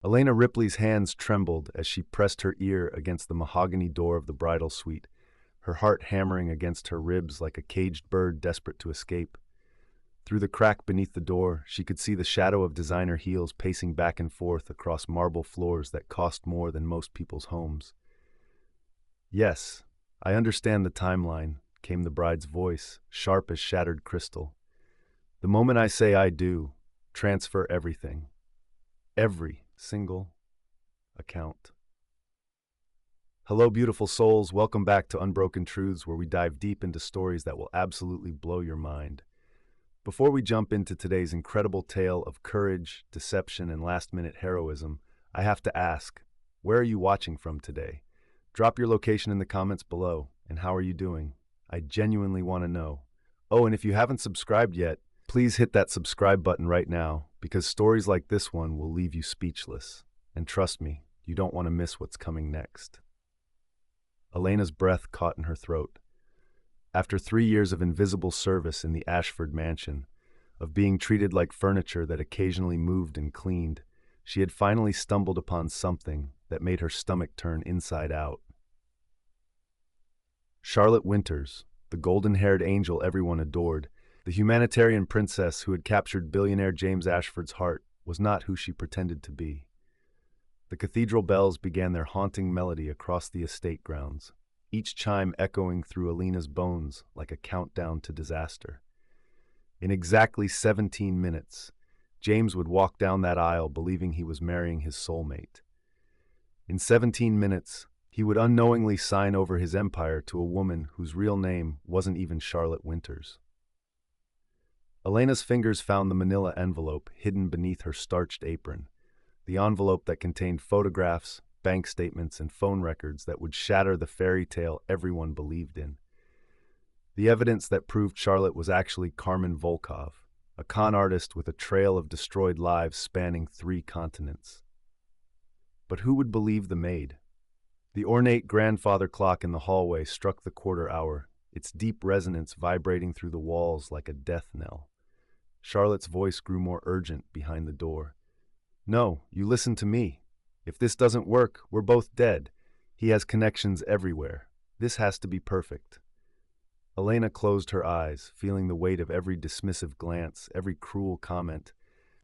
Elena Ripley's hands trembled as she pressed her ear against the mahogany door of the bridal suite, her heart hammering against her ribs like a caged bird desperate to escape. Through the crack beneath the door, she could see the shadow of designer heels pacing back and forth across marble floors that cost more than most people's homes. "Yes, I understand the timeline," came the bride's voice, sharp as shattered crystal. "The moment I say I do, transfer everything. Every single account." Hello, beautiful souls. Welcome back to Unbroken Truths, where we dive deep into stories that will absolutely blow your mind. Before we jump into today's incredible tale of courage, deception, and last-minute heroism, I have to ask, where are you watching from today? Drop your location in the comments below, and how are you doing? I genuinely want to know. Oh, and if you haven't subscribed yet, please hit that subscribe button right now, because stories like this one will leave you speechless. And trust me, you don't want to miss what's coming next. Elena's breath caught in her throat. After 3 years of invisible service in the Ashford mansion, of being treated like furniture that occasionally moved and cleaned, she had finally stumbled upon something that made her stomach turn inside out. Charlotte Winters, the golden-haired angel everyone adored, the humanitarian princess who had captured billionaire James Ashford's heart, was not who she pretended to be. The cathedral bells began their haunting melody across the estate grounds, each chime echoing through Elena's bones like a countdown to disaster. In exactly 17 minutes, James would walk down that aisle believing he was marrying his soulmate. In 17 minutes, he would unknowingly sign over his empire to a woman whose real name wasn't even Charlotte Winters. Elena's fingers found the manila envelope hidden beneath her starched apron, the envelope that contained photographs, bank statements, and phone records that would shatter the fairy tale everyone believed in. The evidence that proved Charlotte was actually Carmen Volkov, a con artist with a trail of destroyed lives spanning 3 continents. But who would believe the maid? The ornate grandfather clock in the hallway struck the quarter hour, its deep resonance vibrating through the walls like a death knell. Charlotte's voice grew more urgent behind the door. "No, you listen to me. If this doesn't work, we're both dead. He has connections everywhere. This has to be perfect." Elena closed her eyes, feeling the weight of every dismissive glance, every cruel comment,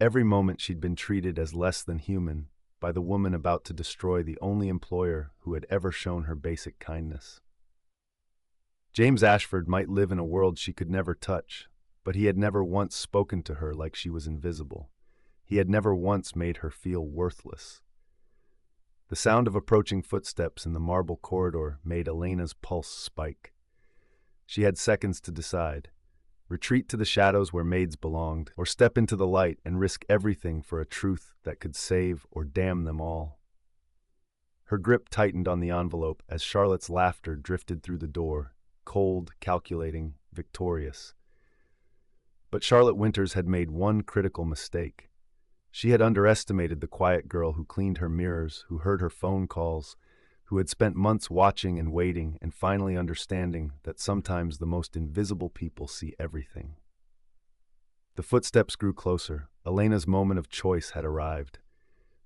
every moment she'd been treated as less than human by the woman about to destroy the only employer who had ever shown her basic kindness. James Ashford might live in a world she could never touch, but he had never once spoken to her like she was invisible. He had never once made her feel worthless. The sound of approaching footsteps in the marble corridor made Elena's pulse spike. She had seconds to decide: retreat to the shadows where maids belonged, or step into the light and risk everything for a truth that could save or damn them all. Her grip tightened on the envelope as Charlotte's laughter drifted through the door, cold, calculating, victorious. But Charlotte Winters had made one critical mistake. She had underestimated the quiet girl who cleaned her mirrors, who heard her phone calls, who had spent months watching and waiting and finally understanding that sometimes the most invisible people see everything. The footsteps grew closer. Elena's moment of choice had arrived.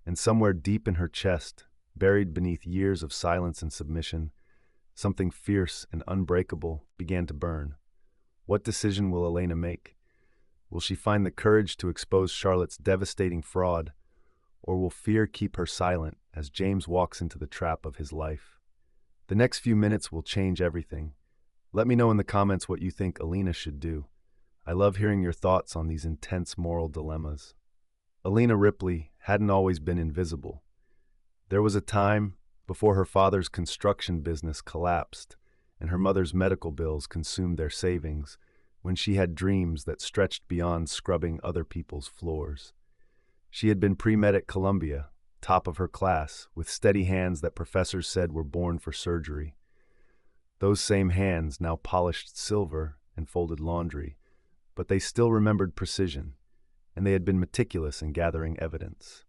And somewhere deep in her chest, buried beneath years of silence and submission, something fierce and unbreakable began to burn. What decision will Elena make? Will she find the courage to expose Charlotte's devastating fraud, or will fear keep her silent as James walks into the trap of his life? The next few minutes will change everything. Let me know in the comments what you think Elena should do. I love hearing your thoughts on these intense moral dilemmas. Elena Ripley hadn't always been invisible. There was a time before her father's construction business collapsed and her mother's medical bills consumed their savings, when she had dreams that stretched beyond scrubbing other people's floors. She had been pre-med at Columbia, top of her class, with steady hands that professors said were born for surgery. Those same hands now polished silver and folded laundry, but they still remembered precision, and they had been meticulous in gathering evidence.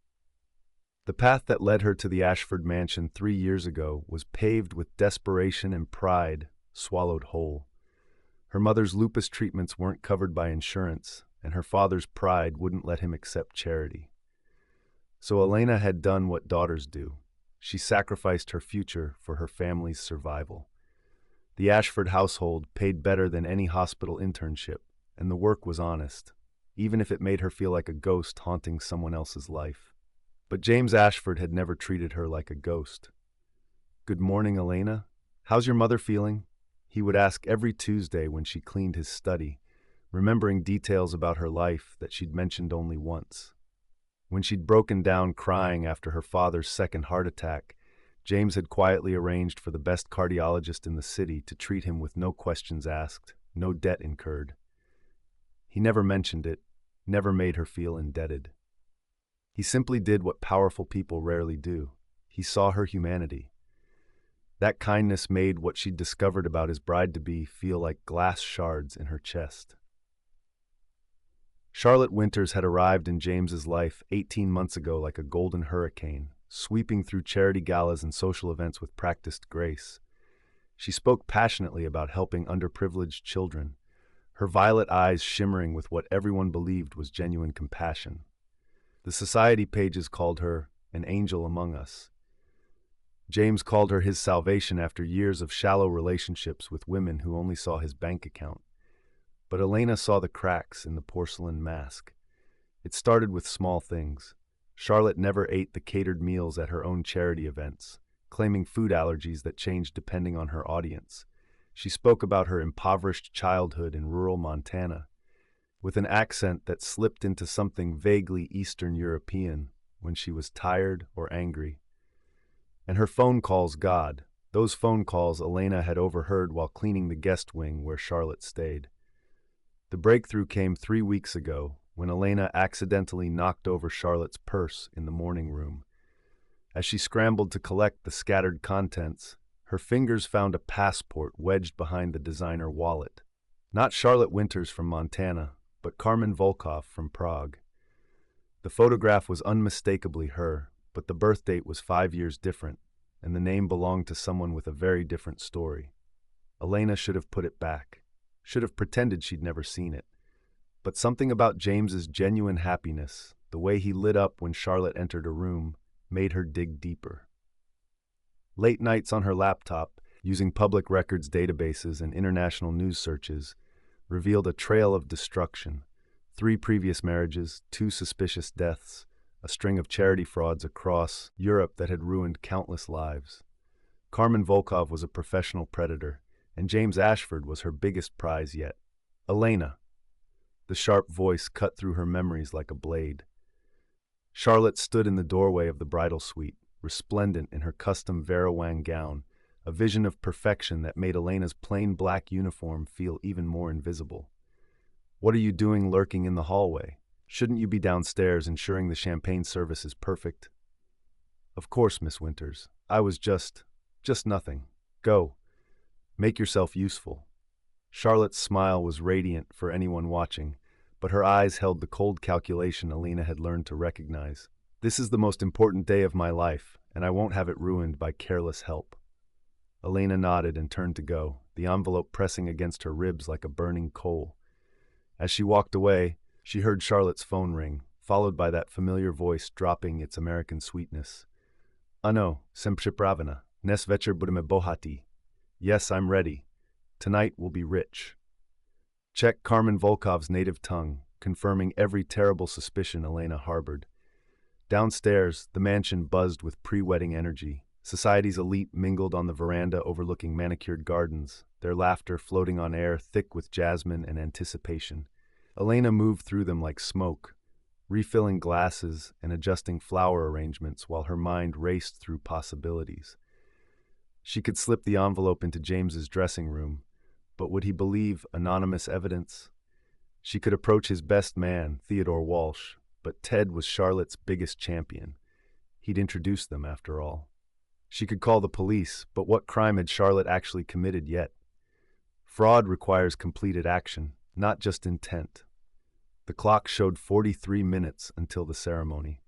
The path that led her to the Ashford mansion 3 years ago was paved with desperation and pride swallowed whole. Her mother's lupus treatments weren't covered by insurance, and her father's pride wouldn't let him accept charity. So Elena had done what daughters do. She sacrificed her future for her family's survival. The Ashford household paid better than any hospital internship, and the work was honest, even if it made her feel like a ghost haunting someone else's life. But James Ashford had never treated her like a ghost. "Good morning, Elena. How's your mother feeling?" He would ask every Tuesday when she cleaned his study, remembering details about her life that she'd mentioned only once. When she'd broken down crying after her father's second heart attack, James had quietly arranged for the best cardiologist in the city to treat him with no questions asked, no debt incurred. He never mentioned it, never made her feel indebted. He simply did what powerful people rarely do. He saw her humanity. That kindness made what she'd discovered about his bride-to-be feel like glass shards in her chest. Charlotte Winters had arrived in James's life 18 months ago like a golden hurricane, sweeping through charity galas and social events with practiced grace. She spoke passionately about helping underprivileged children, her violet eyes shimmering with what everyone believed was genuine compassion. The society pages called her an angel among us. James called her his salvation after years of shallow relationships with women who only saw his bank account. But Elena saw the cracks in the porcelain mask. It started with small things. Charlotte never ate the catered meals at her own charity events, claiming food allergies that changed depending on her audience. She spoke about her impoverished childhood in rural Montana, with an accent that slipped into something vaguely Eastern European when she was tired or angry. And her phone calls, God, those phone calls Elena had overheard while cleaning the guest wing where Charlotte stayed. The breakthrough came 3 weeks ago when Elena accidentally knocked over Charlotte's purse in the morning room. As she scrambled to collect the scattered contents, her fingers found a passport wedged behind the designer wallet. Not Charlotte Winters from Montana, but Carmen Volkov from Prague. The photograph was unmistakably her, but the birth date was 5 years different, and the name belonged to someone with a very different story. Elena should have put it back, should have pretended she'd never seen it. But something about James's genuine happiness, the way he lit up when Charlotte entered a room, made her dig deeper. Late nights on her laptop, using public records databases and international news searches, revealed a trail of destruction. 3 previous marriages, 2 suspicious deaths, a string of charity frauds across Europe that had ruined countless lives. Carmen Volkov was a professional predator, and James Ashford was her biggest prize yet. Elena. The sharp voice cut through her memories like a blade. Charlotte stood in the doorway of the bridal suite, resplendent in her custom Vera Wang gown, a vision of perfection that made Elena's plain black uniform feel even more invisible. "What are you doing lurking in the hallway? Shouldn't you be downstairs ensuring the champagne service is perfect?" "Of course, Miss Winters. I was just nothing. Go. Make yourself useful." Charlotte's smile was radiant for anyone watching, but her eyes held the cold calculation Elena had learned to recognize. "This is the most important day of my life, and I won't have it ruined by careless help." Elena nodded and turned to go, the envelope pressing against her ribs like a burning coal. As she walked away, she heard Charlotte's phone ring, followed by that familiar voice dropping its American sweetness. "Ano, sem připravena. Dnes večer budeme bohatí." "Yes, I'm ready. Tonight will be rich." Check Carmen Volkov's native tongue, confirming every terrible suspicion Elena harbored. Downstairs, the mansion buzzed with pre-wedding energy. Society's elite mingled on the veranda overlooking manicured gardens, their laughter floating on air thick with jasmine and anticipation. Elena moved through them like smoke, refilling glasses and adjusting flower arrangements while her mind raced through possibilities. She could slip the envelope into James's dressing room, but would he believe anonymous evidence? She could approach his best man, Theodore Walsh, but Ted was Charlotte's biggest champion. He'd introduce them, after all. She could call the police, but what crime had Charlotte actually committed yet? Fraud requires completed action, not just intent. The clock showed 43 minutes until the ceremony.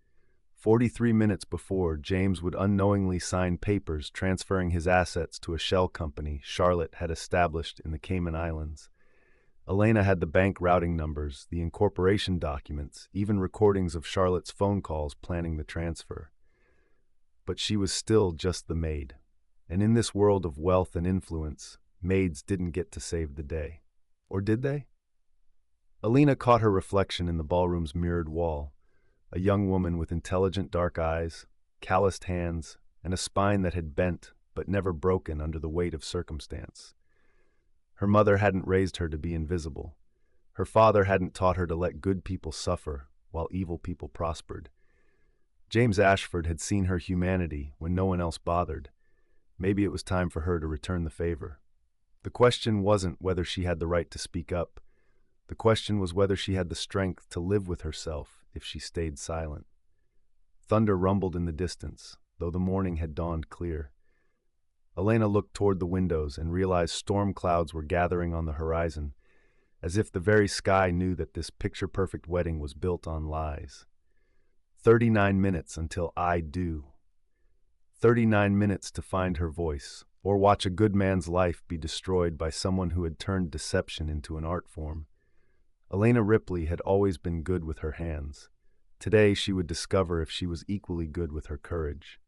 43 minutes before, James would unknowingly sign papers transferring his assets to a shell company Charlotte had established in the Cayman Islands. Elena had the bank routing numbers, the incorporation documents, even recordings of Charlotte's phone calls planning the transfer. But she was still just the maid. And in this world of wealth and influence, maids didn't get to save the day. Or did they? Elena caught her reflection in the ballroom's mirrored wall, a young woman with intelligent dark eyes, calloused hands, and a spine that had bent but never broken under the weight of circumstance. Her mother hadn't raised her to be invisible. Her father hadn't taught her to let good people suffer while evil people prospered. James Ashford had seen her humanity when no one else bothered. Maybe it was time for her to return the favor. The question wasn't whether she had the right to speak up. The question was whether she had the strength to live with herself if she stayed silent. Thunder rumbled in the distance, though the morning had dawned clear. Elena looked toward the windows and realized storm clouds were gathering on the horizon, as if the very sky knew that this picture-perfect wedding was built on lies. 39 minutes until I do. 39 minutes to find her voice, or watch a good man's life be destroyed by someone who had turned deception into an art form. Elena Ripley had always been good with her hands. Today she would discover if she was equally good with her courage.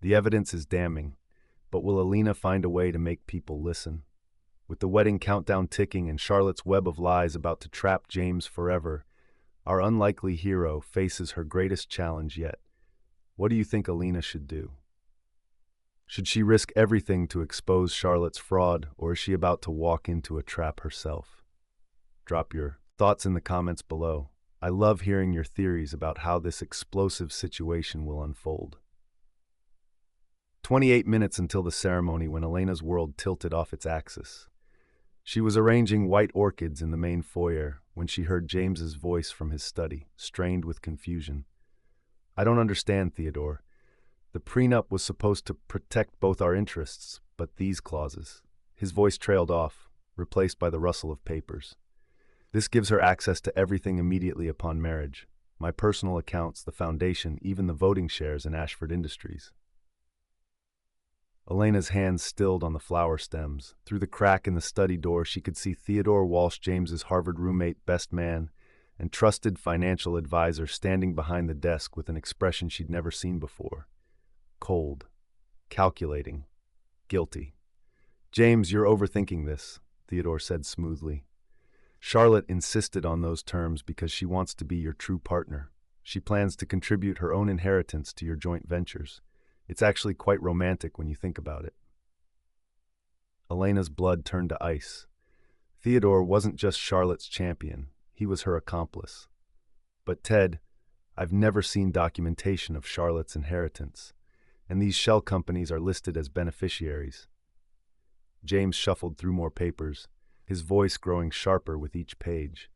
The evidence is damning, but will Elena find a way to make people listen? With the wedding countdown ticking and Charlotte's web of lies about to trap James forever, our unlikely hero faces her greatest challenge yet. What do you think Elena should do? Should she risk everything to expose Charlotte's fraud, or is she about to walk into a trap herself? Drop your thoughts in the comments below. I love hearing your theories about how this explosive situation will unfold. 28 minutes until the ceremony when Elena's world tilted off its axis. She was arranging white orchids in the main foyer when she heard James's voice from his study, strained with confusion. I don't understand, Theodore. The prenup was supposed to protect both our interests, but these clauses. His voice trailed off, replaced by the rustle of papers. This gives her access to everything immediately upon marriage. My personal accounts, the foundation, even the voting shares in Ashford Industries. Elena's hands stilled on the flower stems. Through the crack in the study door, she could see Theodore Walsh, James's Harvard roommate, best man, and trusted financial advisor standing behind the desk with an expression she'd never seen before. Cold, calculating, guilty. James, you're overthinking this, Theodore said smoothly. Charlotte insisted on those terms because she wants to be your true partner. She plans to contribute her own inheritance to your joint ventures. It's actually quite romantic when you think about it. Elena's blood turned to ice. Theodore wasn't just Charlotte's champion, he was her accomplice. But Ted, I've never seen documentation of Charlotte's inheritance, and these shell companies are listed as beneficiaries. James shuffled through more papers, his voice growing sharper with each page.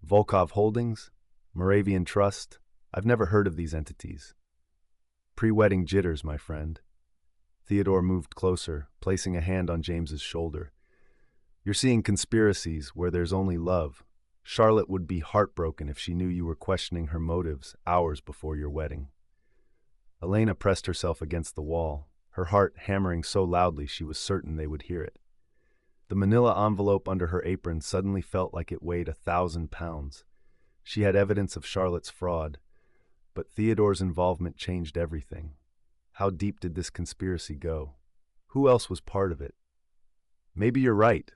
Volkov Holdings? Moravian Trust? I've never heard of these entities. Pre-wedding jitters, my friend. Theodore moved closer, placing a hand on James's shoulder. You're seeing conspiracies where there's only love. Charlotte would be heartbroken if she knew you were questioning her motives hours before your wedding. Elena pressed herself against the wall, her heart hammering so loudly she was certain they would hear it. The manila envelope under her apron suddenly felt like it weighed 1,000 pounds. She had evidence of Charlotte's fraud, but Theodore's involvement changed everything. How deep did this conspiracy go? Who else was part of it? Maybe you're right,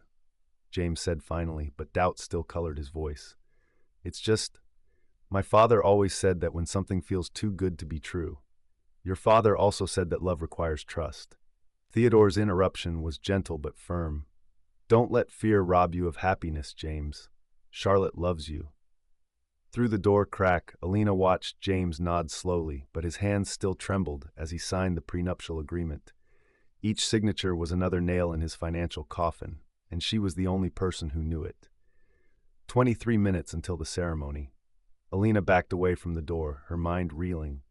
James said finally, but doubt still colored his voice. It's just, my father always said that when something feels too good to be true. Your father also said that love requires trust. Theodore's interruption was gentle but firm. Don't let fear rob you of happiness, James. Charlotte loves you. Through the door crack, Elena watched James nod slowly, but his hands still trembled as he signed the prenuptial agreement. Each signature was another nail in his financial coffin, and she was the only person who knew it. 23 minutes until the ceremony. Elena backed away from the door, her mind reeling.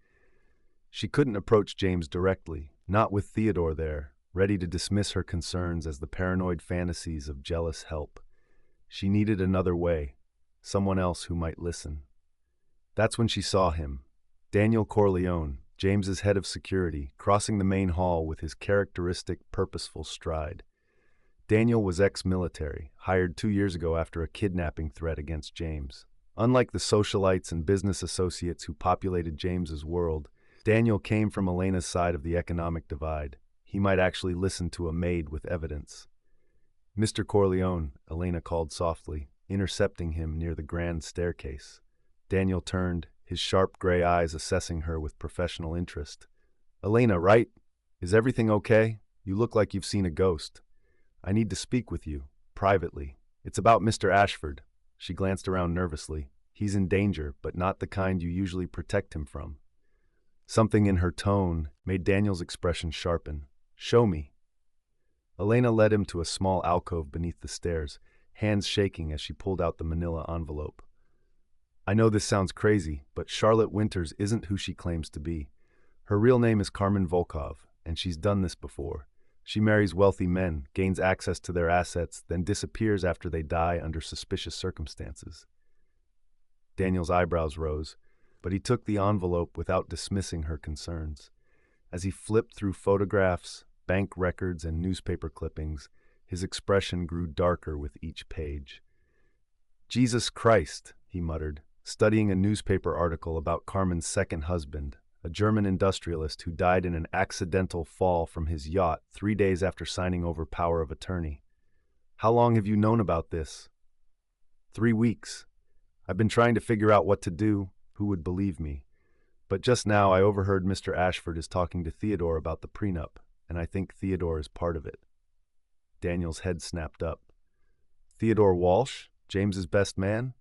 She couldn't approach James directly, not with Theodore there, ready to dismiss her concerns as the paranoid fantasies of jealous help. She needed another way, someone else who might listen. That's when she saw him, Daniel Corleone, James's head of security, crossing the main hall with his characteristic, purposeful stride. Daniel was ex-military, hired 2 years ago after a kidnapping threat against James. Unlike the socialites and business associates who populated James's world, Daniel came from Elena's side of the economic divide. He might actually listen to a maid with evidence. "Mr. Corleone," Elena called softly, intercepting him near the grand staircase. Daniel turned, his sharp gray eyes assessing her with professional interest. "Elena, right? Is everything okay? You look like you've seen a ghost. I need to speak with you, privately. It's about Mr. Ashford." She glanced around nervously. "He's in danger, but not the kind you usually protect him from." Something in her tone made Daniel's expression sharpen. "Show me." Elena led him to a small alcove beneath the stairs, hands shaking as she pulled out the manila envelope. "I know this sounds crazy, but Charlotte Winters isn't who she claims to be. Her real name is Carmen Volkov, and she's done this before. She marries wealthy men, gains access to their assets, then disappears after they die under suspicious circumstances." Daniel's eyebrows rose, but he took the envelope without dismissing her concerns. As he flipped through photographs, bank records, and newspaper clippings, his expression grew darker with each page. "Jesus Christ," he muttered, studying a newspaper article about Carmen's second husband, a German industrialist who died in an accidental fall from his yacht 3 days after signing over power of attorney. "How long have you known about this?" 3 weeks. I've been trying to figure out what to do, who would believe me. But just now I overheard Mr. Ashford is talking to Theodore about the prenup, and I think Theodore is part of it." Daniel's head snapped up. "Theodore Walsh, James's best man?"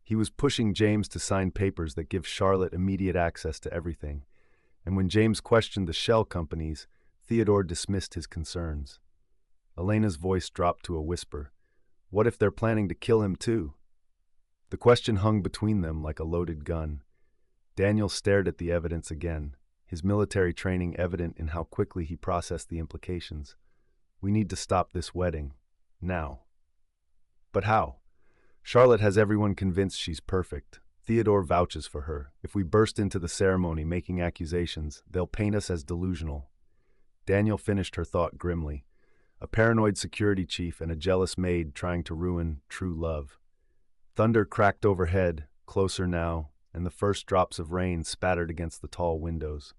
He was pushing James to sign papers that give Charlotte immediate access to everything, and when James questioned the shell companies, Theodore dismissed his concerns. Elena's voice dropped to a whisper. "What if they're planning to kill him too?" The question hung between them like a loaded gun. Daniel stared at the evidence again, his military training evident in how quickly he processed the implications. "We need to stop this wedding. Now." "But how? Charlotte has everyone convinced she's perfect. Theodore vouches for her. If we burst into the ceremony making accusations, they'll paint us as delusional." Daniel finished her thought grimly. A paranoid security chief and a jealous maid trying to ruin true love. Thunder cracked overhead, closer now, and the first drops of rain spattered against the tall windows.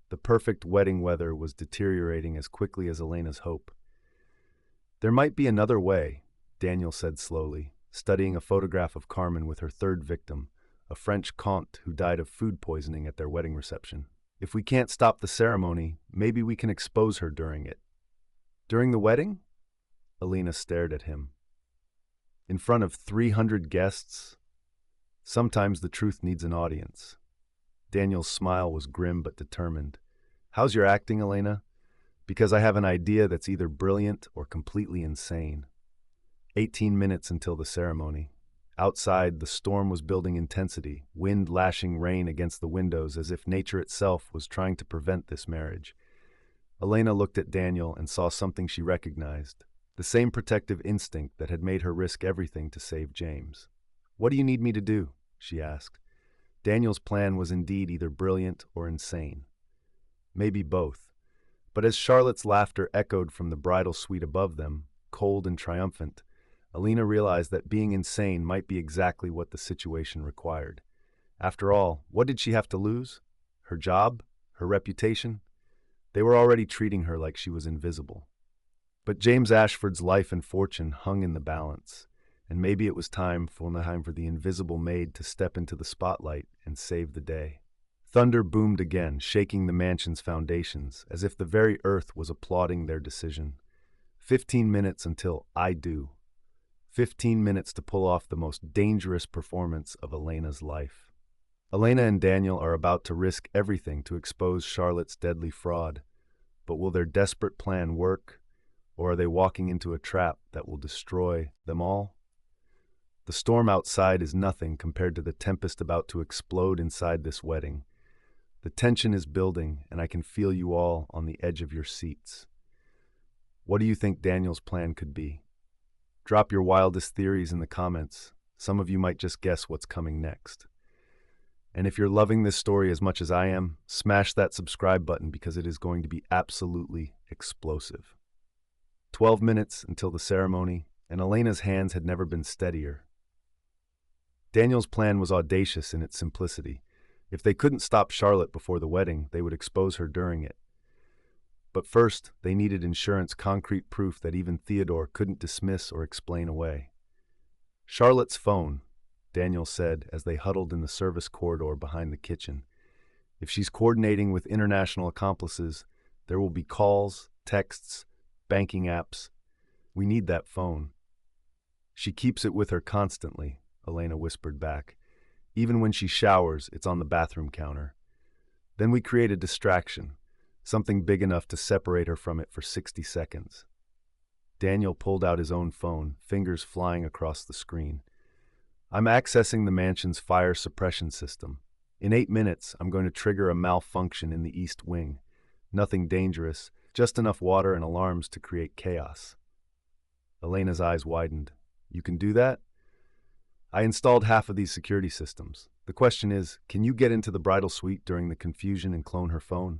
The perfect wedding weather was deteriorating as quickly as Elena's hope. "There might be another way," Daniel said slowly, studying a photograph of Carmen with her third victim, a French comte who died of food poisoning at their wedding reception. "If we can't stop the ceremony, maybe we can expose her during it." "During the wedding?" Elena stared at him. "In front of 300 guests? Sometimes the truth needs an audience." Daniel's smile was grim but determined. "How's your acting, Elena? Because I have an idea that's either brilliant or completely insane." 18 minutes until the ceremony. Outside, the storm was building intensity, wind lashing rain against the windows as if nature itself was trying to prevent this marriage. Elena looked at Daniel and saw something she recognized, the same protective instinct that had made her risk everything to save James. "What do you need me to do?" she asked. Daniel's plan was indeed either brilliant or insane. Maybe both. But as Charlotte's laughter echoed from the bridal suite above them, cold and triumphant, Elena realized that being insane might be exactly what the situation required. After all, what did she have to lose? Her job? Her reputation? They were already treating her like she was invisible. But James Ashford's life and fortune hung in the balance, and maybe it was time for the invisible maid to step into the spotlight and save the day. Thunder boomed again, shaking the mansion's foundations, as if the very earth was applauding their decision. 15 minutes until I do. 15 minutes to pull off the most dangerous performance of Elena's life. Elena and Daniel are about to risk everything to expose Charlotte's deadly fraud. But will their desperate plan work, or are they walking into a trap that will destroy them all? The storm outside is nothing compared to the tempest about to explode inside this wedding. The tension is building, and I can feel you all on the edge of your seats. What do you think Daniel's plan could be? Drop your wildest theories in the comments. Some of you might just guess what's coming next. And if you're loving this story as much as I am, smash that subscribe button because it is going to be absolutely explosive. 12 minutes until the ceremony, and Elena's hands had never been steadier. Daniel's plan was audacious in its simplicity. If they couldn't stop Charlotte before the wedding, they would expose her during it. But first, they needed insurance concrete proof that even Theodore couldn't dismiss or explain away. Charlotte's phone, Daniel said as they huddled in the service corridor behind the kitchen. If she's coordinating with international accomplices, there will be calls, texts, banking apps. We need that phone. She keeps it with her constantly, Elena whispered back. Even when she showers, it's on the bathroom counter. Then we create a distraction, something big enough to separate her from it for 60 seconds. Daniel pulled out his own phone, fingers flying across the screen. I'm accessing the mansion's fire suppression system. In 8 minutes, I'm going to trigger a malfunction in the East Wing. Nothing dangerous, just enough water and alarms to create chaos. Elena's eyes widened. You can do that? I installed half of these security systems. The question is, can you get into the bridal suite during the confusion and clone her phone?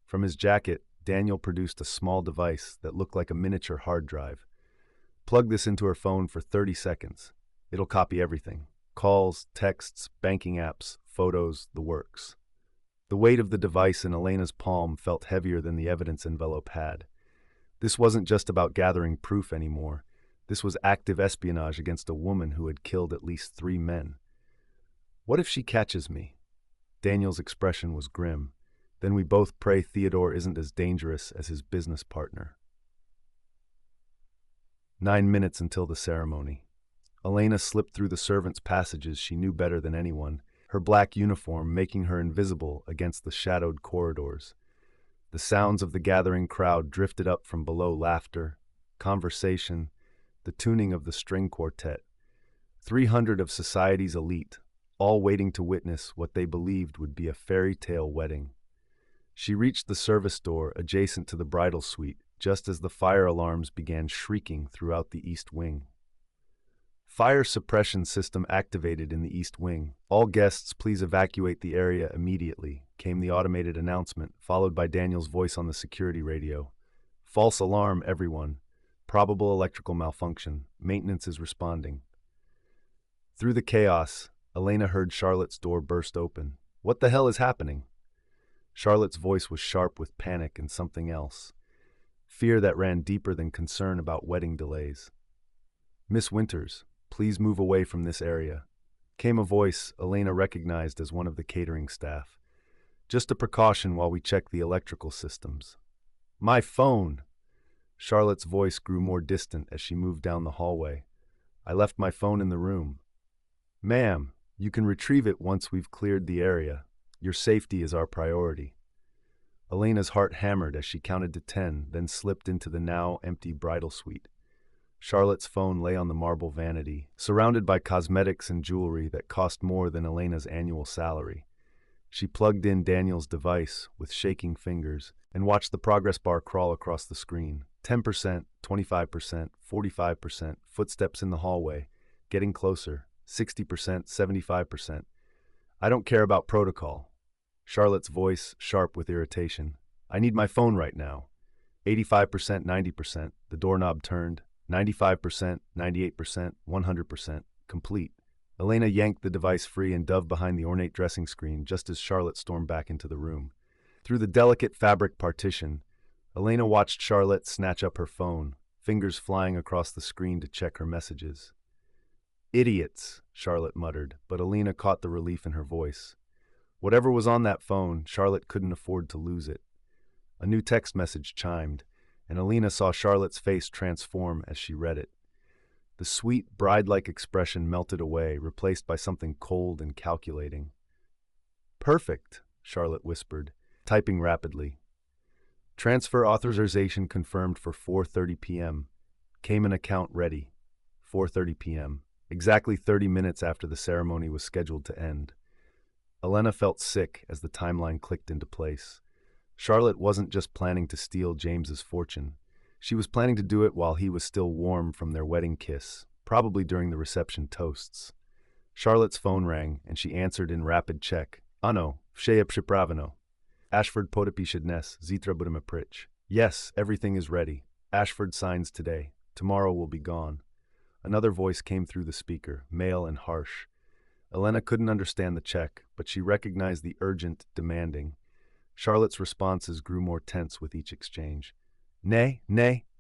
From his jacket, Daniel produced a small device that looked like a miniature hard drive. Plug this into her phone for 30 seconds. It'll copy everything. Calls, texts, banking apps, photos, the works. The weight of the device in Elena's palm felt heavier than the evidence envelope had. This wasn't just about gathering proof anymore. This was active espionage against a woman who had killed at least 3 men. What if she catches me? Daniel's expression was grim. Then we both pray Theodore isn't as dangerous as his business partner. 9 minutes until the ceremony. Elena slipped through the servants' passages she knew better than anyone, her black uniform making her invisible against the shadowed corridors. The sounds of the gathering crowd drifted up from below: laughter, conversation, the tuning of the string quartet. 300 of society's elite, all waiting to witness what they believed would be a fairy tale wedding. She reached the service door adjacent to the bridal suite just as the fire alarms began shrieking throughout the East Wing. Fire suppression system activated in the East Wing. All guests please evacuate the area immediately, came the automated announcement, followed by Daniel's voice on the security radio. False alarm, everyone. Probable electrical malfunction. Maintenance is responding. Through the chaos, Elena heard Charlotte's door burst open. What the hell is happening? Charlotte's voice was sharp with panic and something else. Fear that ran deeper than concern about wedding delays. Miss Winters, please move away from this area. Came a voice Elena recognized as one of the catering staff. Just a precaution while we check the electrical systems. My phone! Charlotte's voice grew more distant as she moved down the hallway. I left my phone in the room. Ma'am, you can retrieve it once we've cleared the area. Your safety is our priority. Elena's heart hammered as she counted to 10, then slipped into the now empty bridal suite. Charlotte's phone lay on the marble vanity, surrounded by cosmetics and jewelry that cost more than Elena's annual salary. She plugged in Daniel's device with shaking fingers and watched the progress bar crawl across the screen. 10%, 25%, 45%, footsteps in the hallway, getting closer, 60%, 75%. I don't care about protocol. Charlotte's voice sharp with irritation. I need my phone right now. 85%, 90%, the doorknob turned. 95%, 98%, 100%, complete. Elena yanked the device free and dove behind the ornate dressing screen just as Charlotte stormed back into the room. Through the delicate fabric partition, Elena watched Charlotte snatch up her phone, fingers flying across the screen to check her messages. Idiots, Charlotte muttered, but Elena caught the relief in her voice. Whatever was on that phone, Charlotte couldn't afford to lose it. A new text message chimed, and Elena saw Charlotte's face transform as she read it. The sweet, bride-like expression melted away, replaced by something cold and calculating. Perfect, Charlotte whispered, typing rapidly. Transfer authorization confirmed for 4:30 p.m. Cayman account ready. 4:30 p.m. Exactly 30 minutes after the ceremony was scheduled to end. Elena felt sick as the timeline clicked into place. Charlotte wasn't just planning to steal James's fortune. She was planning to do it while he was still warm from their wedding kiss, probably during the reception toasts. Charlotte's phone rang, and she answered in rapid check. Ano, vše je připraveno. Ashford podepiše dnes, zítra budeme pryč. Yes, everything is ready. Ashford signs today. Tomorrow will be gone. Another voice came through the speaker, male and harsh. Elena couldn't understand the check, but she recognized the urgent, demanding. Charlotte's responses grew more tense with each exchange. Ne,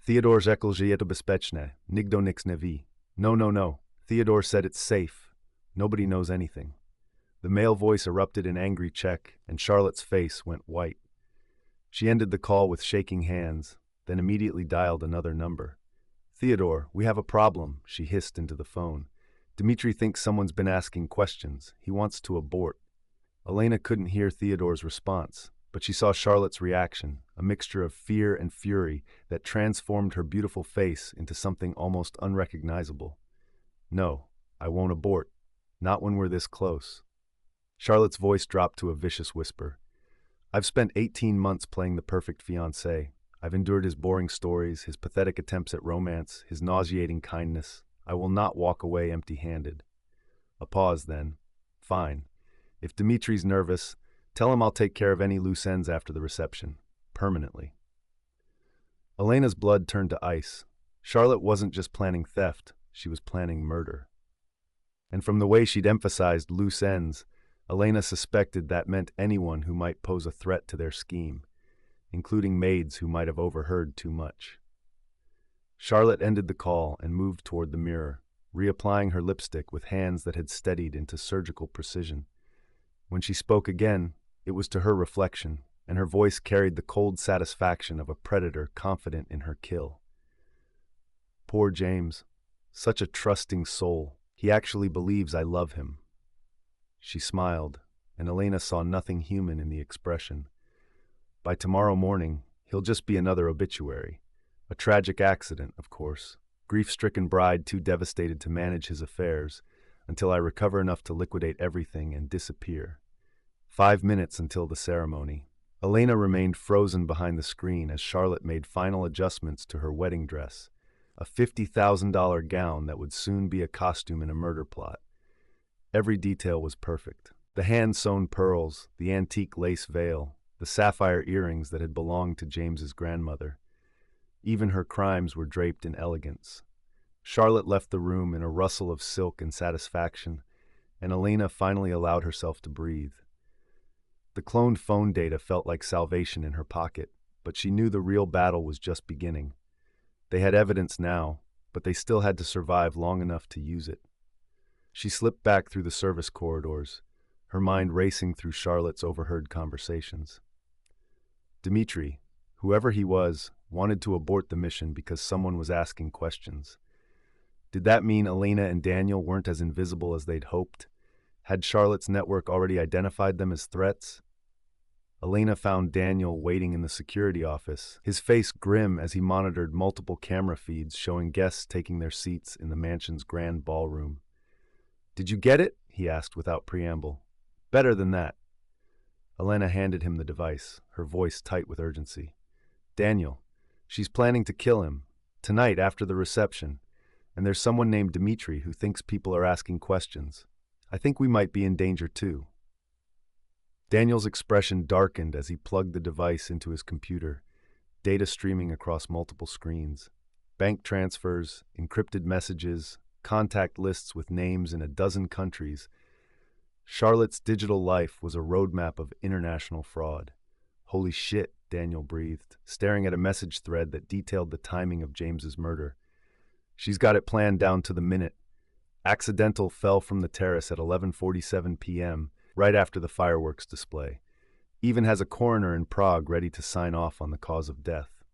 Theodore rzekł, je to bezpieczne, nigdo nix nie wie. No. Theodore said it's safe. Nobody knows anything. The male voice erupted in angry Czech, and Charlotte's face went white. She ended the call with shaking hands, then immediately dialed another number. Theodore, we have a problem, she hissed into the phone. Dmitri thinks someone's been asking questions. He wants to abort. Elena couldn't hear Theodore's response, but she saw Charlotte's reaction, a mixture of fear and fury that transformed her beautiful face into something almost unrecognizable. No, I won't abort. Not when we're this close. Charlotte's voice dropped to a vicious whisper. I've spent 18 months playing the perfect fiancé. I've endured his boring stories, his pathetic attempts at romance, his nauseating kindness. I will not walk away empty-handed. A pause then. Fine. If Dimitri's nervous, tell him I'll take care of any loose ends after the reception. Permanently. Elena's blood turned to ice. Charlotte wasn't just planning theft, she was planning murder. And from the way she'd emphasized loose ends, Elena suspected that meant anyone who might pose a threat to their scheme, including maids who might have overheard too much. Charlotte ended the call and moved toward the mirror, reapplying her lipstick with hands that had steadied into surgical precision. When she spoke again, it was to her reflection, and her voice carried the cold satisfaction of a predator confident in her kill. Poor James. Such a trusting soul. He actually believes I love him. She smiled, and Elena saw nothing human in the expression. By tomorrow morning, he'll just be another obituary. A tragic accident, of course. Grief-stricken bride too devastated to manage his affairs, until I recover enough to liquidate everything and disappear. 5 minutes until the ceremony. Elena remained frozen behind the screen as Charlotte made final adjustments to her wedding dress, a $50,000 gown that would soon be a costume in a murder plot. Every detail was perfect. The hand-sewn pearls, the antique lace veil, the sapphire earrings that had belonged to James's grandmother. Even her crimes were draped in elegance. Charlotte left the room in a rustle of silk and satisfaction, and Elena finally allowed herself to breathe. The cloned phone data felt like salvation in her pocket, but she knew the real battle was just beginning. They had evidence now, but they still had to survive long enough to use it. She slipped back through the service corridors, her mind racing through Charlotte's overheard conversations. Dmitri, whoever he was, wanted to abort the mission because someone was asking questions. Did that mean Elena and Daniel weren't as invisible as they'd hoped? Had Charlotte's network already identified them as threats? Elena found Daniel waiting in the security office, his face grim as he monitored multiple camera feeds showing guests taking their seats in the mansion's grand ballroom. "Did you get it?" he asked without preamble. "Better than that." Elena handed him the device, her voice tight with urgency. "Daniel, she's planning to kill him, tonight after the reception, and there's someone named Dmitri who thinks people are asking questions. I think we might be in danger too." Daniel's expression darkened as he plugged the device into his computer, data streaming across multiple screens. Bank transfers, encrypted messages, contact lists with names in a dozen countries. Charlotte's digital life was a roadmap of international fraud. "Holy shit," Daniel breathed, staring at a message thread that detailed the timing of James's murder. "She's got it planned down to the minute. Accidental fell from the terrace at 11:47 p.m., right after the fireworks display. Even has a coroner in Prague ready to sign off on the cause of death."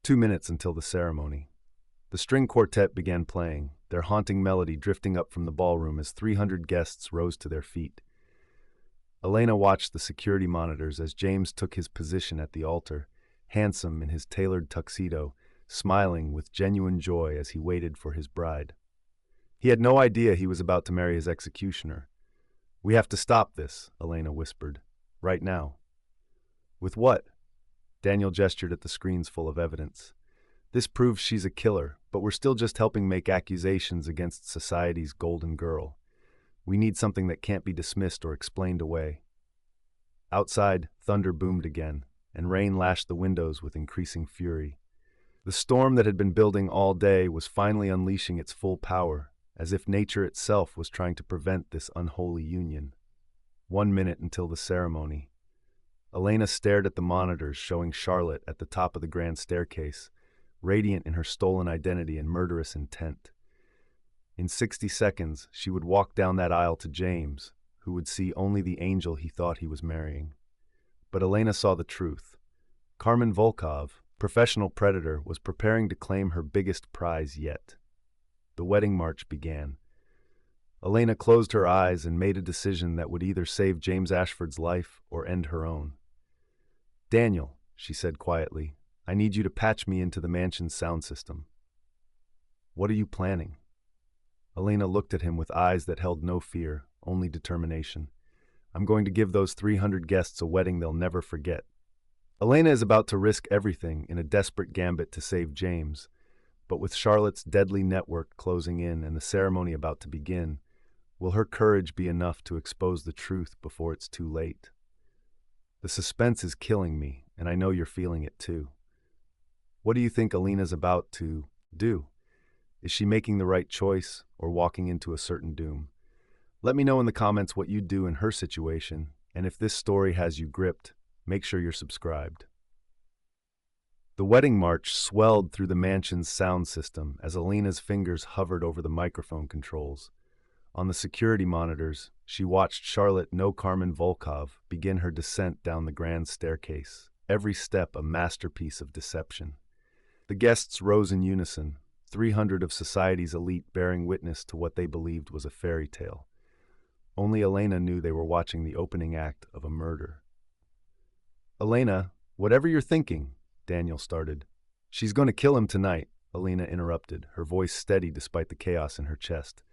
2 minutes until the ceremony. The string quartet began playing, their haunting melody drifting up from the ballroom as 300 guests rose to their feet. Elena watched the security monitors as James took his position at the altar, handsome in his tailored tuxedo, smiling with genuine joy as he waited for his bride. He had no idea he was about to marry his executioner. "We have to stop this," Elena whispered. "Right now." "With what?" Daniel gestured at the screens full of evidence. "This proves she's a killer, but we're still just helping make accusations against society's golden girl. We need something that can't be dismissed or explained away." Outside, thunder boomed again, and rain lashed the windows with increasing fury. The storm that had been building all day was finally unleashing its full power, as if nature itself was trying to prevent this unholy union. 1 minute until the ceremony. Elena stared at the monitors showing Charlotte at the top of the grand staircase, radiant in her stolen identity and murderous intent. In 60 seconds, she would walk down that aisle to James, who would see only the angel he thought he was marrying. But Elena saw the truth. Carmen Volkov, professional predator, was preparing to claim her biggest prize yet. The wedding march began. Elena closed her eyes and made a decision that would either save James Ashford's life or end her own. "Daniel," she said quietly, "I need you to patch me into the mansion's sound system." "What are you planning?" Elena looked at him with eyes that held no fear, only determination. "I'm going to give those 300 guests a wedding they'll never forget." Elena is about to risk everything in a desperate gambit to save James, but with Charlotte's deadly network closing in and the ceremony about to begin, will her courage be enough to expose the truth before it's too late? The suspense is killing me, and I know you're feeling it too. What do you think Elena's about to do? Is she making the right choice or walking into a certain doom? Let me know in the comments what you'd do in her situation, and if this story has you gripped, make sure you're subscribed. The wedding march swelled through the mansion's sound system as Elena's fingers hovered over the microphone controls. On the security monitors, she watched Charlotte No Carmen Volkov begin her descent down the grand staircase, every step a masterpiece of deception. The guests rose in unison, 300 of society's elite bearing witness to what they believed was a fairy tale. Only Elena knew they were watching the opening act of a murder. "Elena, whatever you're thinking," Daniel started. "She's going to kill him tonight," Elena interrupted, her voice steady despite the chaos in her chest.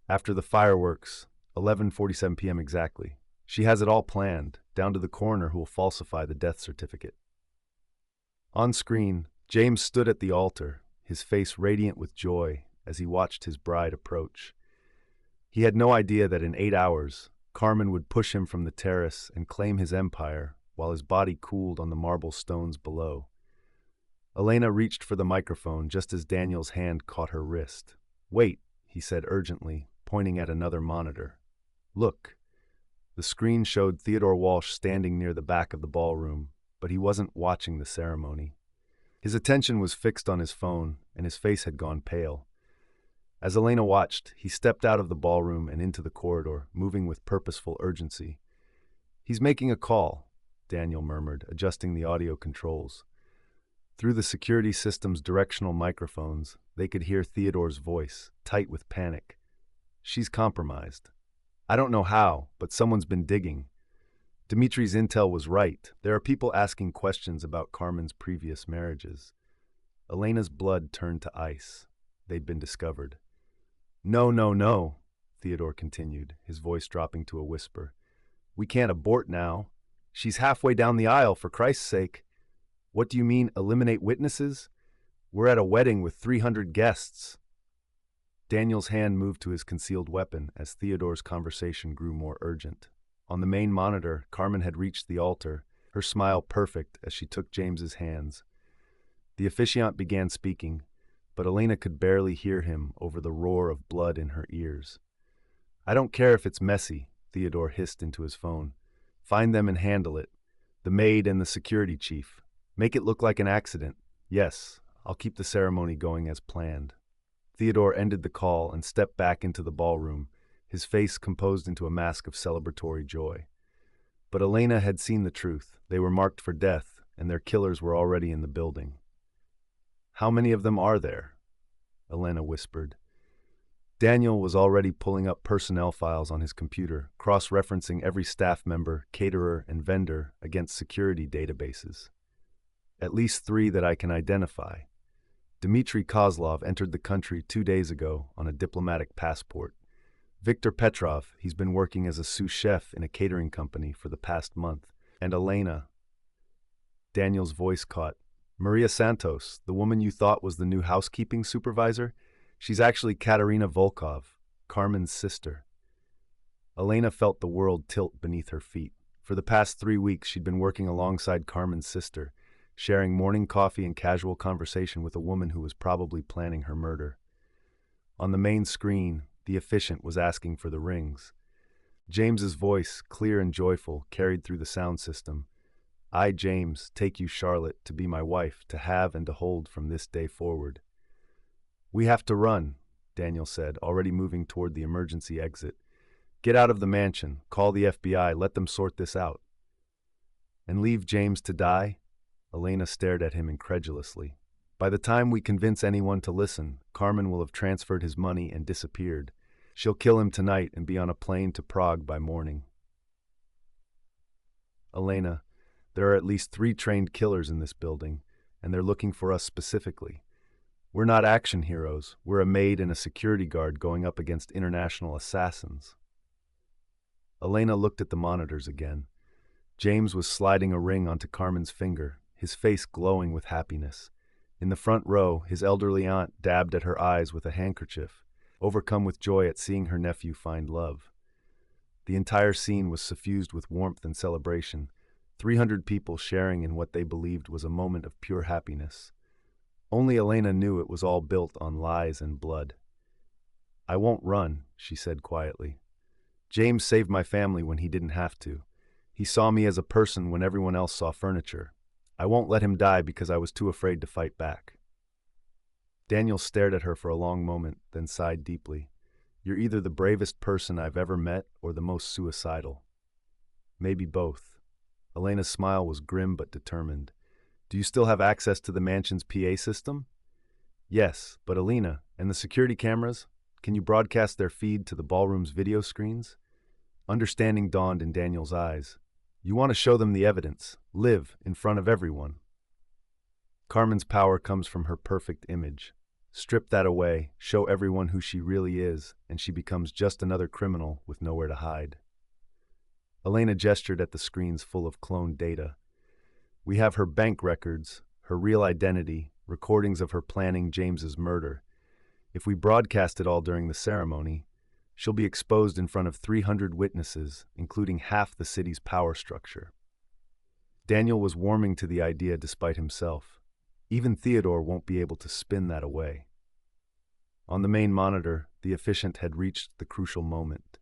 "After the fireworks, 11:47 p.m. exactly. She has it all planned, down to the coroner who will falsify the death certificate." On screen, James stood at the altar, his face radiant with joy as he watched his bride approach. He had no idea that in 8 hours, Carmen would push him from the terrace and claim his empire while his body cooled on the marble stones below. Elena reached for the microphone just as Daniel's hand caught her wrist. "Wait," he said urgently, pointing at another monitor. "Look." The screen showed Theodore Walsh standing near the back of the ballroom, but he wasn't watching the ceremony. His attention was fixed on his phone, and his face had gone pale. As Elena watched, he stepped out of the ballroom and into the corridor, moving with purposeful urgency. "He's making a call," Daniel murmured, adjusting the audio controls. Through the security system's directional microphones, they could hear Theodore's voice, tight with panic. "She's compromised. I don't know how, but someone's been digging. Dimitri's intel was right. There are people asking questions about Carmen's previous marriages." Elena's blood turned to ice. They'd been discovered. "No, no, no," Theodore continued, his voice dropping to a whisper. "We can't abort now. She's halfway down the aisle, for Christ's sake. What do you mean, eliminate witnesses? We're at a wedding with 300 guests." Daniel's hand moved to his concealed weapon as Theodore's conversation grew more urgent. On the main monitor, Carmen had reached the altar, her smile perfect as she took James's hands. The officiant began speaking, but Elena could barely hear him over the roar of blood in her ears. "I don't care if it's messy," Theodore hissed into his phone. "Find them and handle it. The maid and the security chief. Make it look like an accident. Yes, I'll keep the ceremony going as planned." Theodore ended the call and stepped back into the ballroom, his face composed into a mask of celebratory joy. But Elena had seen the truth. They were marked for death, and their killers were already in the building. "How many of them are there?" Elena whispered. Daniel was already pulling up personnel files on his computer, cross-referencing every staff member, caterer, and vendor against security databases. "At least 3 that I can identify. Dmitry Kozlov entered the country 2 days ago on a diplomatic passport. Viktor Petrov, he's been working as a sous chef in a catering company for the past month. And Elena." Daniel's voice caught. "Maria Santos, the woman you thought was the new housekeeping supervisor? She's actually Katerina Volkov, Carmen's sister." Elena felt the world tilt beneath her feet. For the past 3 weeks, she'd been working alongside Carmen's sister. sharing morning coffee and casual conversation with a woman who was probably planning her murder. On the main screen, the officiant was asking for the rings. James's voice, clear and joyful, carried through the sound system. I, James, take you, Charlotte, to be my wife, to have and to hold from this day forward. We have to run, Daniel said, already moving toward the emergency exit. Get out of the mansion, call the FBI, let them sort this out. And leave James to die? Elena stared at him incredulously. By the time we convince anyone to listen, Carmen will have transferred his money and disappeared. She'll kill him tonight and be on a plane to Prague by morning. Elena, there are at least 3 trained killers in this building, and they're looking for us specifically. We're not action heroes. We're a maid and a security guard going up against international assassins. Elena looked at the monitors again. James was sliding a ring onto Carmen's finger, his face glowing with happiness. In the front row, his elderly aunt dabbed at her eyes with a handkerchief, overcome with joy at seeing her nephew find love. The entire scene was suffused with warmth and celebration, 300 people sharing in what they believed was a moment of pure happiness. Only Elena knew it was all built on lies and blood. I won't run, she said quietly. James saved my family when he didn't have to. He saw me as a person when everyone else saw furniture. I won't let him die because I was too afraid to fight back. Daniel stared at her for a long moment, then sighed deeply. You're either the bravest person I've ever met or the most suicidal. Maybe both. Elena's smile was grim but determined. Do you still have access to the mansion's PA system? Yes, but Elena, and the security cameras? Can you broadcast their feed to the ballroom's video screens? Understanding dawned in Daniel's eyes. You want to show them the evidence. Live in front of everyone. Carmen's power comes from her perfect image. Strip that away, show everyone who she really is, and she becomes just another criminal with nowhere to hide. Elena gestured at the screens full of cloned data. We have her bank records, her real identity, recordings of her planning James's murder. If we broadcast it all during the ceremony, she'll be exposed in front of 300 witnesses, including half the city's power structure. Daniel was warming to the idea despite himself. Even Theodore won't be able to spin that away. On the main monitor, the officiant had reached the crucial moment.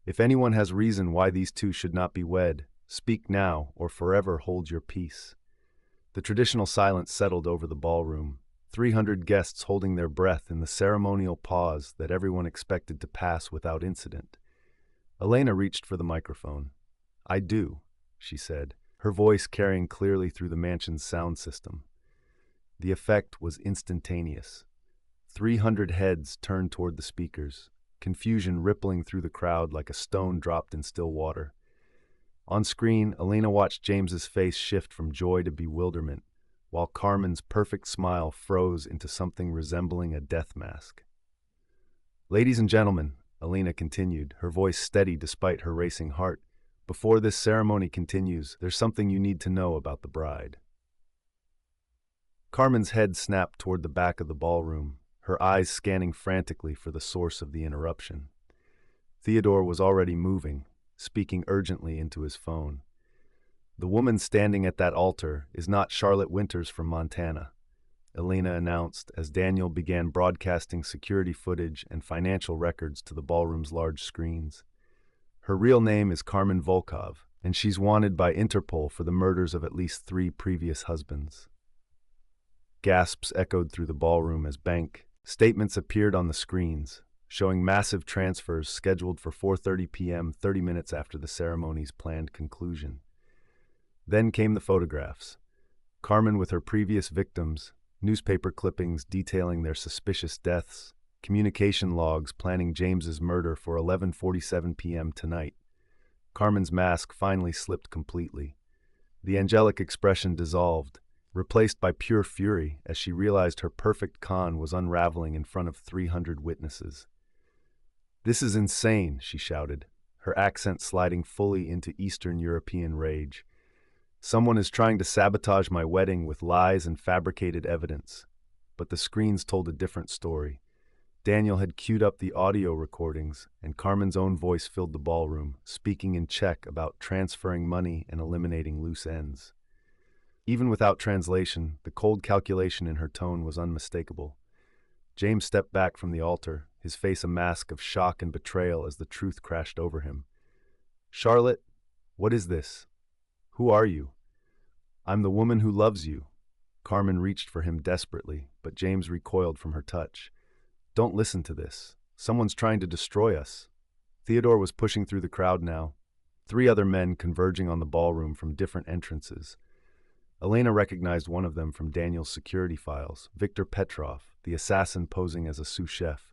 If anyone has reason why these two should not be wed, speak now or forever hold your peace. The traditional silence settled over the ballroom, 300 guests holding their breath in the ceremonial pause that everyone expected to pass without incident. Elena reached for the microphone. I do, she said, her voice carrying clearly through the mansion's sound system. The effect was instantaneous. 300 heads turned toward the speakers, confusion rippling through the crowd like a stone dropped in still water. On screen, Elena watched James's face shift from joy to bewilderment, while Carmen's perfect smile froze into something resembling a death mask. Ladies and gentlemen, Elena continued, her voice steady despite her racing heart, before this ceremony continues, there's something you need to know about the bride. Carmen's head snapped toward the back of the ballroom, her eyes scanning frantically for the source of the interruption. Theodore was already moving, speaking urgently into his phone. The woman standing at that altar is not Charlotte Winters from Montana, Elena announced as Daniel began broadcasting security footage and financial records to the ballroom's large screens. Her real name is Carmen Volkov, and she's wanted by Interpol for the murders of at least 3 previous husbands. Gasps echoed through the ballroom as bank statements appeared on the screens, showing massive transfers scheduled for 4:30 p.m. 30 minutes after the ceremony's planned conclusion. Then came the photographs. Carmen with her previous victims, newspaper clippings detailing their suspicious deaths, communication logs planning James's murder for 11:47 p.m. tonight. Carmen's mask finally slipped completely. The angelic expression dissolved, replaced by pure fury as she realized her perfect con was unraveling in front of 300 witnesses. This is insane, she shouted, her accent sliding fully into Eastern European rage. Someone is trying to sabotage my wedding with lies and fabricated evidence. But the screens told a different story. Daniel had queued up the audio recordings, and Carmen's own voice filled the ballroom, speaking in Czech about transferring money and eliminating loose ends. Even without translation, the cold calculation in her tone was unmistakable. James stepped back from the altar, his face a mask of shock and betrayal as the truth crashed over him. "Charlotte, what is this? Who are you?" "I'm the woman who loves you." Carmen reached for him desperately, but James recoiled from her touch. "Don't listen to this. Someone's trying to destroy us." Theodore was pushing through the crowd now, three other men converging on the ballroom from different entrances. Elena recognized one of them from Daniel's security files, Victor Petrov, the assassin posing as a sous chef.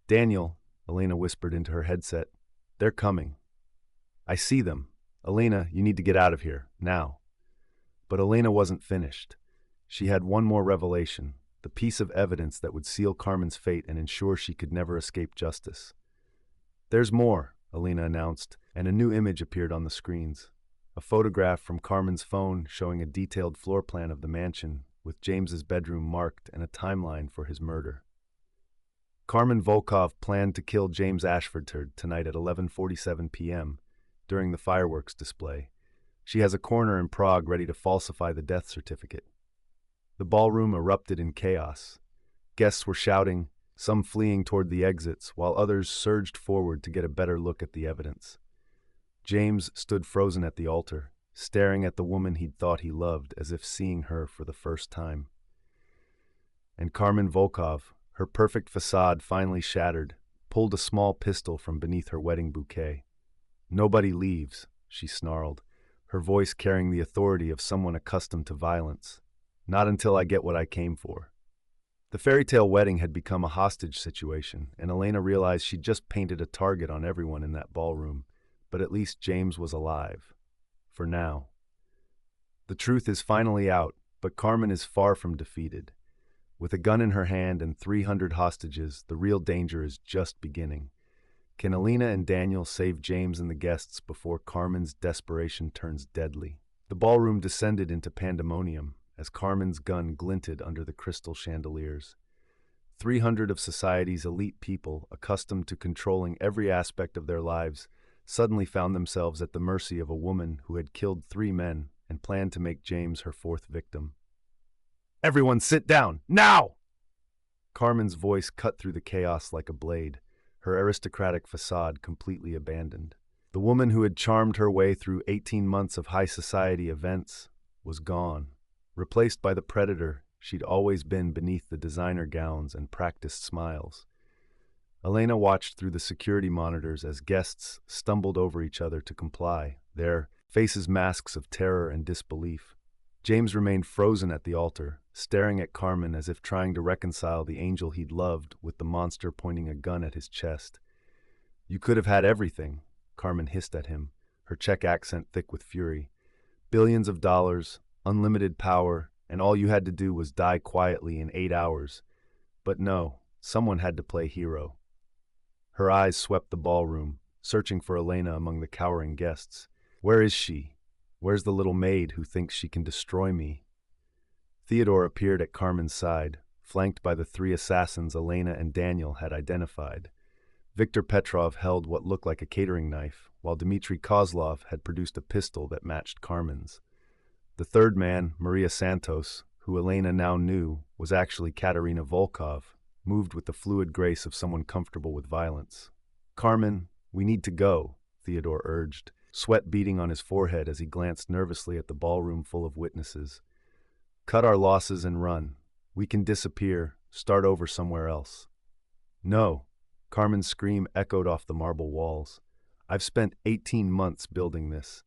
"Daniel," Elena whispered into her headset, "they're coming." "I see them. Elena, you need to get out of here, now." But Elena wasn't finished. She had one more revelation, the piece of evidence that would seal Carmen's fate and ensure she could never escape justice. "There's more," Elena announced, and a new image appeared on the screens. A photograph from Carmen's phone showing a detailed floor plan of the mansion, with James's bedroom marked and a timeline for his murder. Carmen Volkov planned to kill James Ashford tonight at 11:47 p.m. during the fireworks display. She has a corner in Prague ready to falsify the death certificate. The ballroom erupted in chaos. Guests were shouting, some fleeing toward the exits, while others surged forward to get a better look at the evidence. James stood frozen at the altar, staring at the woman he'd thought he loved as if seeing her for the first time. And Carmen Volkov, her perfect facade finally shattered, pulled a small pistol from beneath her wedding bouquet. "Nobody leaves," she snarled, her voice carrying the authority of someone accustomed to violence. "Not until I get what I came for." The fairy tale wedding had become a hostage situation, and Elena realized she'd just painted a target on everyone in that ballroom. But at least James was alive. For now. The truth is finally out, but Carmen is far from defeated. With a gun in her hand and 300 hostages, the real danger is just beginning. Can Elena and Daniel save James and the guests before Carmen's desperation turns deadly? The ballroom descended into pandemonium as Carmen's gun glinted under the crystal chandeliers. 300 of society's elite people, accustomed to controlling every aspect of their lives, suddenly found themselves at the mercy of a woman who had killed 3 men and planned to make James her 4th victim. "Everyone sit down, now!" Carmen's voice cut through the chaos like a blade, her aristocratic facade completely abandoned. The woman who had charmed her way through 18 months of high society events was gone, replaced by the predator she'd always been beneath the designer gowns and practiced smiles. Elena watched through the security monitors as guests stumbled over each other to comply, their faces masks of terror and disbelief. James remained frozen at the altar, staring at Carmen as if trying to reconcile the angel he'd loved with the monster pointing a gun at his chest. "You could have had everything," Carmen hissed at him, her Czech accent thick with fury. "Billions of dollars, unlimited power, and all you had to do was die quietly in 8 hours. But no, someone had to play hero." Her eyes swept the ballroom, searching for Elena among the cowering guests. "Where is she? Where's the little maid who thinks she can destroy me?" Theodore appeared at Carmen's side, flanked by the 3 assassins Elena and Daniel had identified. Victor Petrov held what looked like a catering knife, while Dmitry Kozlov had produced a pistol that matched Carmen's. The 3rd man, Maria Santos, who Elena now knew was actually Katerina Volkov, moved with the fluid grace of someone comfortable with violence. "Carmen, we need to go," Theodore urged, sweat beading on his forehead as he glanced nervously at the ballroom full of witnesses. "Cut our losses and run. We can disappear, start over somewhere else." "No," Carmen's scream echoed off the marble walls. "I've spent 18 months building this.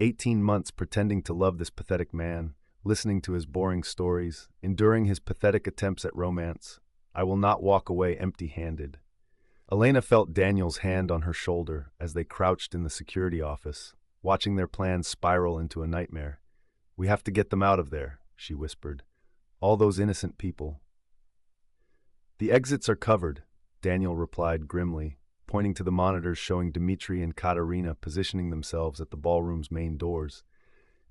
18 months pretending to love this pathetic man, listening to his boring stories, enduring his pathetic attempts at romance. I will not walk away empty-handed." Elena felt Daniel's hand on her shoulder as they crouched in the security office, watching their plans spiral into a nightmare. "We have to get them out of there," she whispered. "All those innocent people." "The exits are covered," Daniel replied grimly, pointing to the monitors showing Dmitry and Katerina positioning themselves at the ballroom's main doors.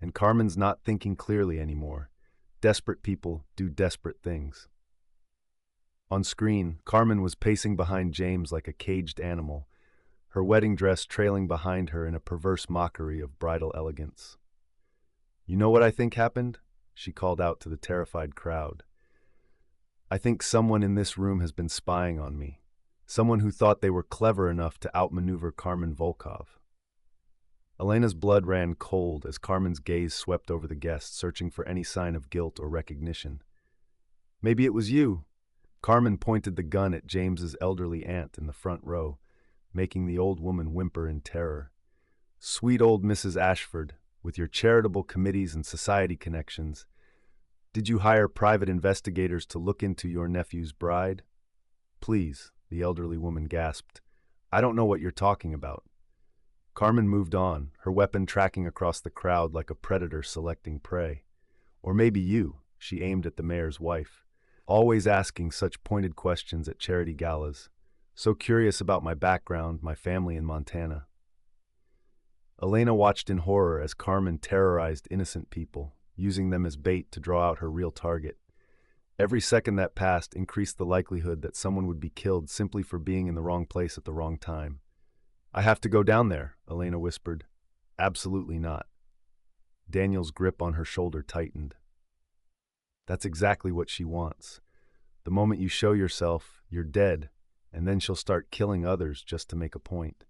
And Carmen's not thinking clearly anymore. Desperate people do desperate things. On screen, Carmen was pacing behind James like a caged animal, her wedding dress trailing behind her in a perverse mockery of bridal elegance. You know what I think happened? She called out to the terrified crowd. I think someone in this room has been spying on me. Someone who thought they were clever enough to outmaneuver Carmen Volkov. Elena's blood ran cold as Carmen's gaze swept over the guests, searching for any sign of guilt or recognition. Maybe it was you. Carmen pointed the gun at James's elderly aunt in the front row, making the old woman whimper in terror. Sweet old Mrs. Ashford, with your charitable committees and society connections, did you hire private investigators to look into your nephew's bride? Please, the elderly woman gasped. I don't know what you're talking about. Carmen moved on, her weapon tracking across the crowd like a predator selecting prey. Or maybe you, she aimed at the mayor's wife. Always asking such pointed questions at charity galas. So curious about my background, my family in Montana. Elena watched in horror as Carmen terrorized innocent people, using them as bait to draw out her real target. Every second that passed increased the likelihood that someone would be killed simply for being in the wrong place at the wrong time. I have to go down there, Elena whispered. Absolutely not. Daniel's grip on her shoulder tightened. That's exactly what she wants. The moment you show yourself, you're dead, and then she'll start killing others just to make a point.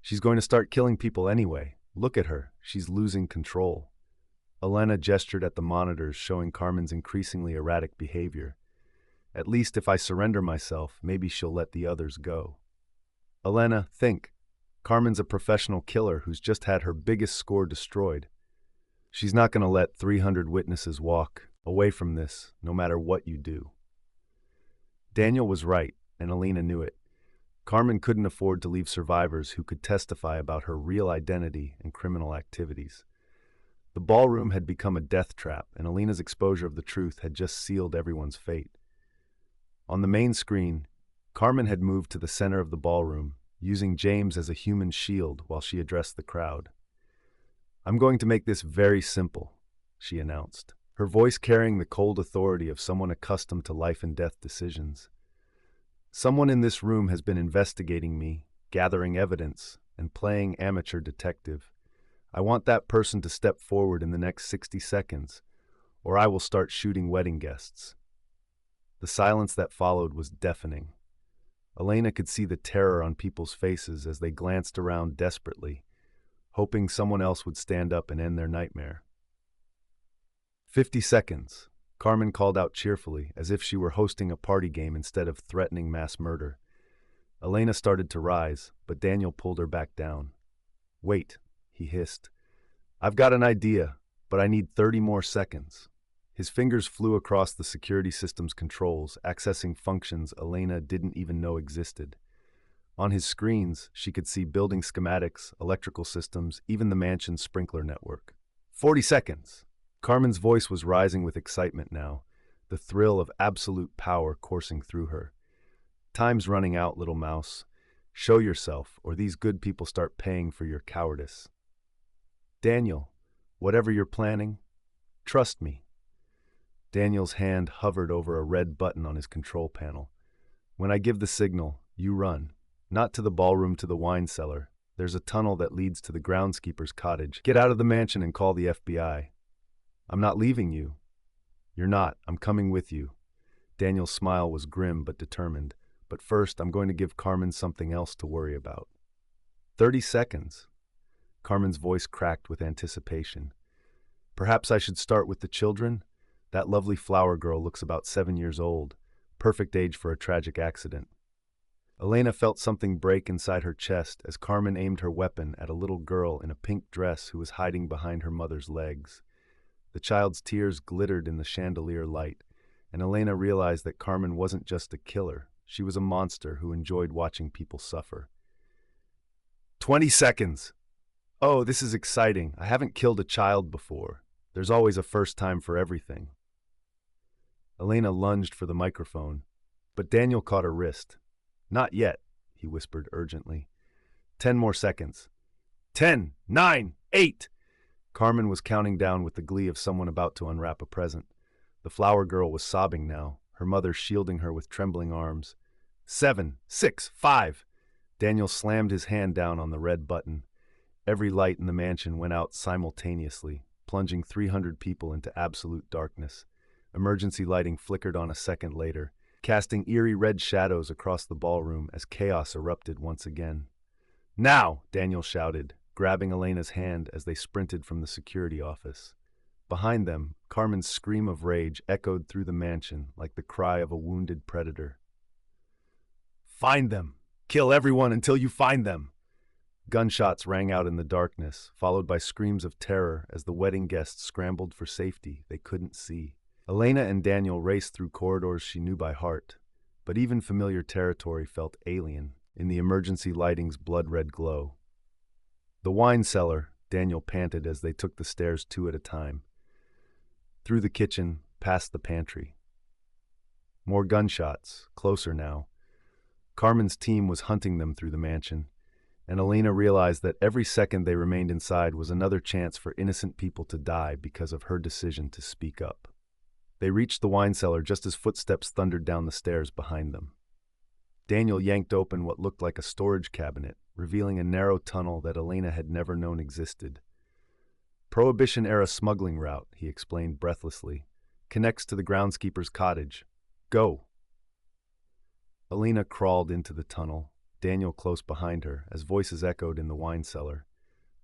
She's going to start killing people anyway. Look at her. She's losing control. Elena gestured at the monitors showing Carmen's increasingly erratic behavior. At least if I surrender myself, maybe she'll let the others go. Elena, think. Carmen's a professional killer who's just had her biggest score destroyed. She's not going to let 300 witnesses walk away from this, no matter what you do. Daniel was right, and Elena knew it. Carmen couldn't afford to leave survivors who could testify about her real identity and criminal activities. The ballroom had become a death trap, and Elena's exposure of the truth had just sealed everyone's fate. On the main screen, Carmen had moved to the center of the ballroom, using James as a human shield while she addressed the crowd. I'm going to make this very simple, she announced, her voice carrying the cold authority of someone accustomed to life and death decisions. Someone in this room has been investigating me, gathering evidence, and playing amateur detective. I want that person to step forward in the next 60 seconds, or I will start shooting wedding guests. The silence that followed was deafening. Elena could see the terror on people's faces as they glanced around desperately, hoping someone else would stand up and end their nightmare. 50 seconds. Carmen called out cheerfully, as if she were hosting a party game instead of threatening mass murder. Elena started to rise, but Daniel pulled her back down. Wait, he hissed. I've got an idea, but I need 30 more seconds. His fingers flew across the security system's controls, accessing functions Elena didn't even know existed. On his screens, she could see building schematics, electrical systems, even the mansion's sprinkler network. 40 seconds! Carmen's voice was rising with excitement now, the thrill of absolute power coursing through her. Time's running out, little mouse. Show yourself, or these good people start paying for your cowardice. Daniel, whatever you're planning, trust me. Daniel's hand hovered over a red button on his control panel. When I give the signal, you run. Not to the ballroom, to the wine cellar. There's a tunnel that leads to the groundskeeper's cottage. Get out of the mansion and call the FBI. I'm not leaving you. You're not. I'm coming with you. Daniel's smile was grim but determined. But first, I'm going to give Carmen something else to worry about. 30 seconds. Carmen's voice cracked with anticipation. Perhaps I should start with the children? That lovely flower girl looks about 7 years old. Perfect age for a tragic accident. Elena felt something break inside her chest as Carmen aimed her weapon at a little girl in a pink dress who was hiding behind her mother's legs. The child's tears glittered in the chandelier light, and Elena realized that Carmen wasn't just a killer. She was a monster who enjoyed watching people suffer. 20 seconds! Oh, this is exciting. I haven't killed a child before. There's always a first time for everything. Elena lunged for the microphone, but Daniel caught her wrist. Not yet, he whispered urgently. 10 more seconds. 10, 9, 8! Carmen was counting down with the glee of someone about to unwrap a present. The flower girl was sobbing now, her mother shielding her with trembling arms. 7, 6, 5! Daniel slammed his hand down on the red button. Every light in the mansion went out simultaneously. plunging 300 people into absolute darkness. Emergency lighting flickered on a second later, casting eerie red shadows across the ballroom as chaos erupted once again. "Now!" Daniel shouted, grabbing Elena's hand as they sprinted from the security office. Behind them, Carmen's scream of rage echoed through the mansion like the cry of a wounded predator. "Find them! Kill everyone until you find them!" Gunshots rang out in the darkness, followed by screams of terror as the wedding guests scrambled for safety they couldn't see. Elena and Daniel raced through corridors she knew by heart, but even familiar territory felt alien in the emergency lighting's blood-red glow. "The wine cellar," Daniel panted as they took the stairs two at a time. Through the kitchen, past the pantry. More gunshots, closer now. Carmen's team was hunting them through the mansion, and Elena realized that every second they remained inside was another chance for innocent people to die because of her decision to speak up. They reached the wine cellar just as footsteps thundered down the stairs behind them. Daniel yanked open what looked like a storage cabinet, revealing a narrow tunnel that Elena had never known existed. "Prohibition-era smuggling route," he explained breathlessly. "Connects to the groundskeeper's cottage. Go." Elena crawled into the tunnel, Daniel close behind her, as voices echoed in the wine cellar.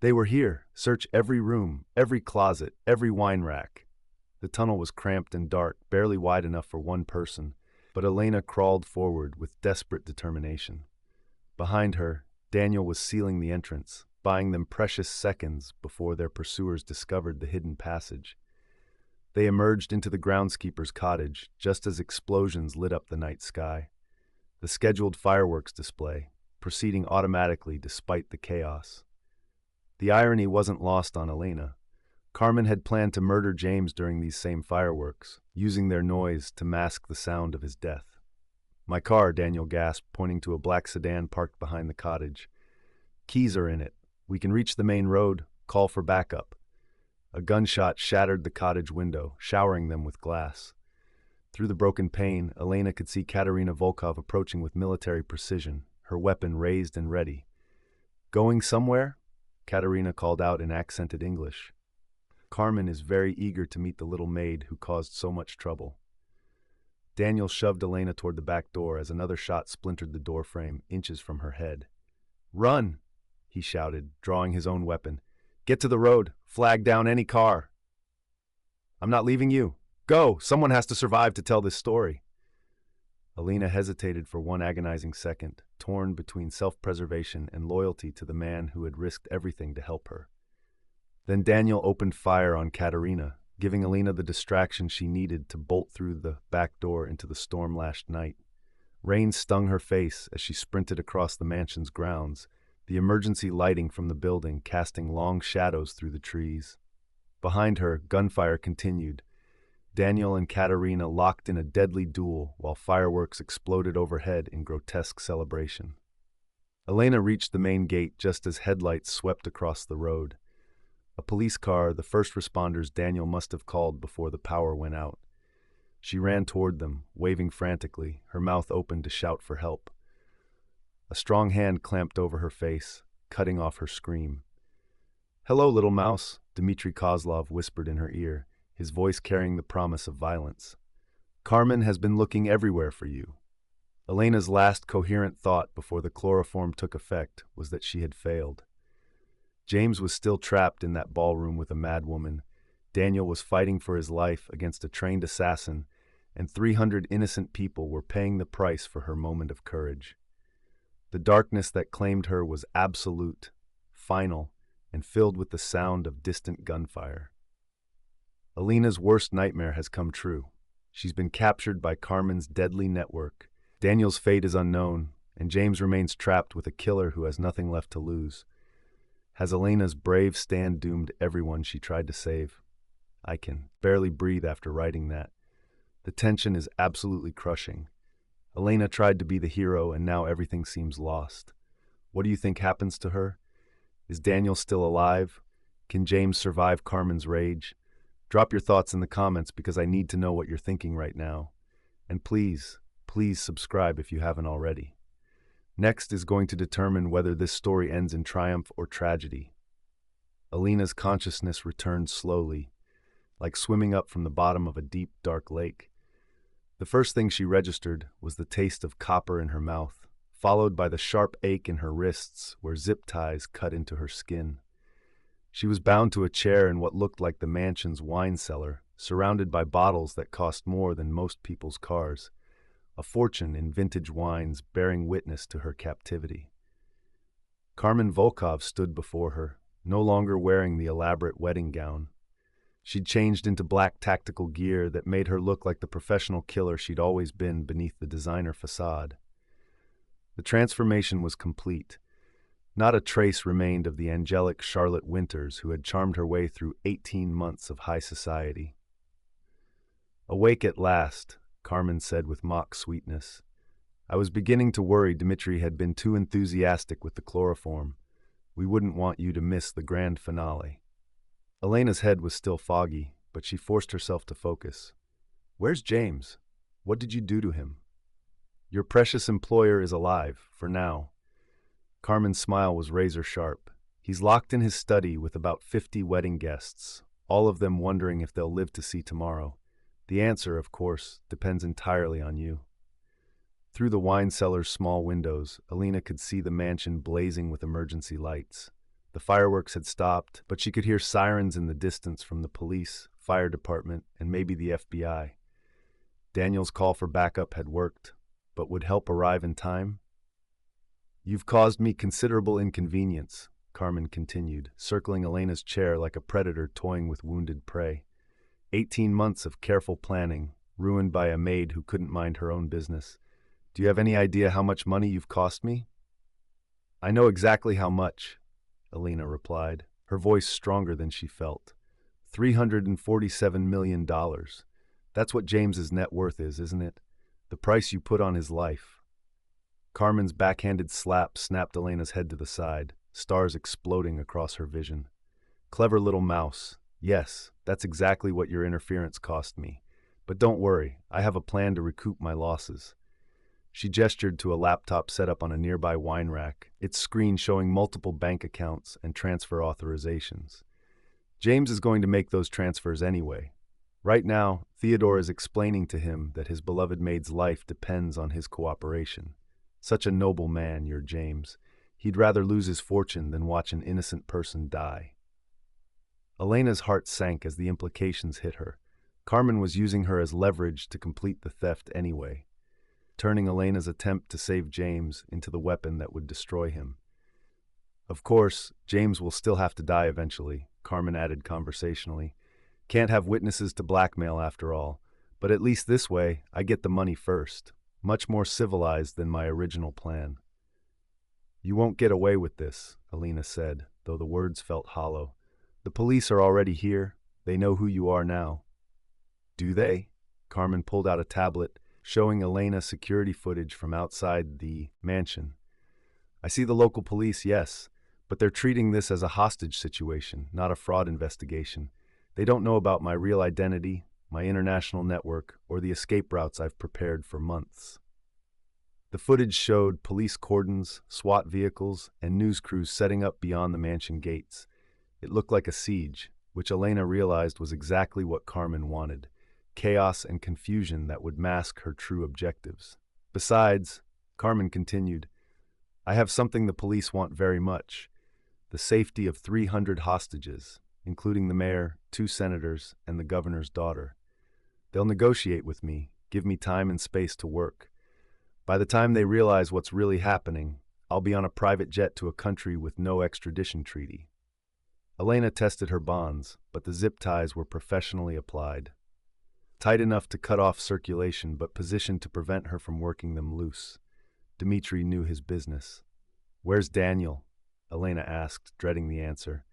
"They were here. Search every room, every closet, every wine rack." The tunnel was cramped and dark, barely wide enough for one person, but Elena crawled forward with desperate determination. Behind her, Daniel was sealing the entrance, buying them precious seconds before their pursuers discovered the hidden passage. They emerged into the groundskeeper's cottage just as explosions lit up the night sky. The scheduled fireworks display, proceeding automatically despite the chaos. The irony wasn't lost on Elena. Carmen had planned to murder James during these same fireworks, using their noise to mask the sound of his death. "My car," Daniel gasped, pointing to a black sedan parked behind the cottage. "Keys are in it. We can reach the main road. Call for backup." A gunshot shattered the cottage window, showering them with glass. Through the broken pane, Elena could see Katerina Volkov approaching with military precision, her weapon raised and ready. "Going somewhere?" Katerina called out in accented English. "Carmen is very eager to meet the little maid who caused so much trouble." Daniel shoved Elena toward the back door as another shot splintered the doorframe inches from her head. "Run!" he shouted, drawing his own weapon. "Get to the road. Flag down any car." "I'm not leaving you. Go! Someone has to survive to tell this story." Elena hesitated for one agonizing second, torn between self-preservation and loyalty to the man who had risked everything to help her. Then Daniel opened fire on Katerina, giving Elena the distraction she needed to bolt through the back door into the storm-lashed night. Rain stung her face as she sprinted across the mansion's grounds, the emergency lighting from the building casting long shadows through the trees. Behind her, gunfire continued. Daniel and Katerina locked in a deadly duel while fireworks exploded overhead in grotesque celebration. Elena reached the main gate just as headlights swept across the road. A police car, the first responders Daniel must have called before the power went out. She ran toward them, waving frantically, her mouth open to shout for help. A strong hand clamped over her face, cutting off her scream. "Hello, little mouse," Dmitry Kozlov whispered in her ear, his voice carrying the promise of violence. "Carmen has been looking everywhere for you." Elena's last coherent thought before the chloroform took effect was that she had failed. James was still trapped in that ballroom with a mad woman. Daniel was fighting for his life against a trained assassin, and 300 innocent people were paying the price for her moment of courage. The darkness that claimed her was absolute, final, and filled with the sound of distant gunfire. Elena's worst nightmare has come true. She's been captured by Carmen's deadly network. Daniel's fate is unknown, and James remains trapped with a killer who has nothing left to lose. Has Elena's brave stand doomed everyone she tried to save? I can barely breathe after writing that. The tension is absolutely crushing. Elena tried to be the hero, and now everything seems lost. What do you think happens to her? Is Daniel still alive? Can James survive Carmen's rage? Drop your thoughts in the comments because I need to know what you're thinking right now. And please, please subscribe if you haven't already. Next is going to determine whether this story ends in triumph or tragedy. Alina's consciousness returned slowly, like swimming up from the bottom of a deep, dark lake. The first thing she registered was the taste of copper in her mouth, followed by the sharp ache in her wrists where zip ties cut into her skin. She was bound to a chair in what looked like the mansion's wine cellar, surrounded by bottles that cost more than most people's cars, a fortune in vintage wines bearing witness to her captivity. Carmen Volkov stood before her, no longer wearing the elaborate wedding gown. She'd changed into black tactical gear that made her look like the professional killer she'd always been beneath the designer facade. The transformation was complete. Not a trace remained of the angelic Charlotte Winters who had charmed her way through 18 months of high society. "Awake at last," Carmen said with mock sweetness. "I was beginning to worry Dmitri had been too enthusiastic with the chloroform. We wouldn't want you to miss the grand finale." Elena's head was still foggy, but she forced herself to focus. "Where's James? What did you do to him?" "Your precious employer is alive, for now." Carmen's smile was razor-sharp. "He's locked in his study with about 50 wedding guests, all of them wondering if they'll live to see tomorrow. The answer, of course, depends entirely on you." Through the wine cellar's small windows, Alina could see the mansion blazing with emergency lights. The fireworks had stopped, but she could hear sirens in the distance from the police, fire department, and maybe the FBI. Daniel's call for backup had worked, but would help arrive in time? "You've caused me considerable inconvenience," Carmen continued, circling Elena's chair like a predator toying with wounded prey. 18 months of careful planning, ruined by a maid who couldn't mind her own business. "Do you have any idea how much money you've cost me?" "I know exactly how much," Alina replied, her voice stronger than she felt. $347 million. That's what James's net worth is, isn't it? The price you put on his life." Carmen's backhanded slap snapped Elena's head to the side, stars exploding across her vision. "Clever little mouse. Yes, that's exactly what your interference cost me. But don't worry, I have a plan to recoup my losses." She gestured to a laptop set up on a nearby wine rack, its screen showing multiple bank accounts and transfer authorizations. "James is going to make those transfers anyway. Right now, Theodore is explaining to him that his beloved maid's life depends on his cooperation. Such a noble man, your James. He'd rather lose his fortune than watch an innocent person die." Elena's heart sank as the implications hit her. Carmen was using her as leverage to complete the theft anyway, turning Elena's attempt to save James into the weapon that would destroy him. "Of course, James will still have to die eventually," Carmen added conversationally. "Can't have witnesses to blackmail after all, but at least this way I get the money first. Much more civilized than my original plan." "You won't get away with this," Alina said, though the words felt hollow. "The police are already here. They know who you are now." "Do they?" Carmen pulled out a tablet, showing Elena security footage from outside the mansion. "I see the local police, yes, but they're treating this as a hostage situation, not a fraud investigation. They don't know about my real identity, my international network, or the escape routes I've prepared for months." The footage showed police cordons, SWAT vehicles, and news crews setting up beyond the mansion gates. It looked like a siege, which Elena realized was exactly what Carmen wanted. Chaos and confusion that would mask her true objectives. "Besides," Carmen continued, "I have something the police want very much. The safety of 300 hostages, including the mayor, 2 senators, and the governor's daughter. They'll negotiate with me, give me time and space to work. By the time they realize what's really happening, I'll be on a private jet to a country with no extradition treaty." Elena tested her bonds, but the zip ties were professionally applied. Tight enough to cut off circulation, but positioned to prevent her from working them loose. Dmitri knew his business. "Where's Daniel?" Elena asked, dreading the answer.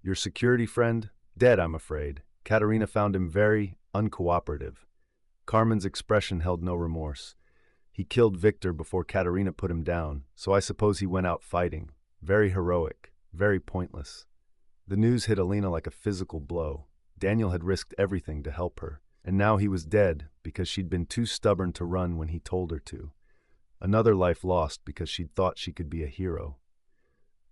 "Your security friend? Dead, I'm afraid. Katerina found him very uncooperative." Carmen's expression held no remorse. "He killed Victor before Katerina put him down, so I suppose he went out fighting. Very heroic, very pointless." The news hit Elena like a physical blow. Daniel had risked everything to help her, and now he was dead because she'd been too stubborn to run when he told her to. Another life lost because she'd thought she could be a hero.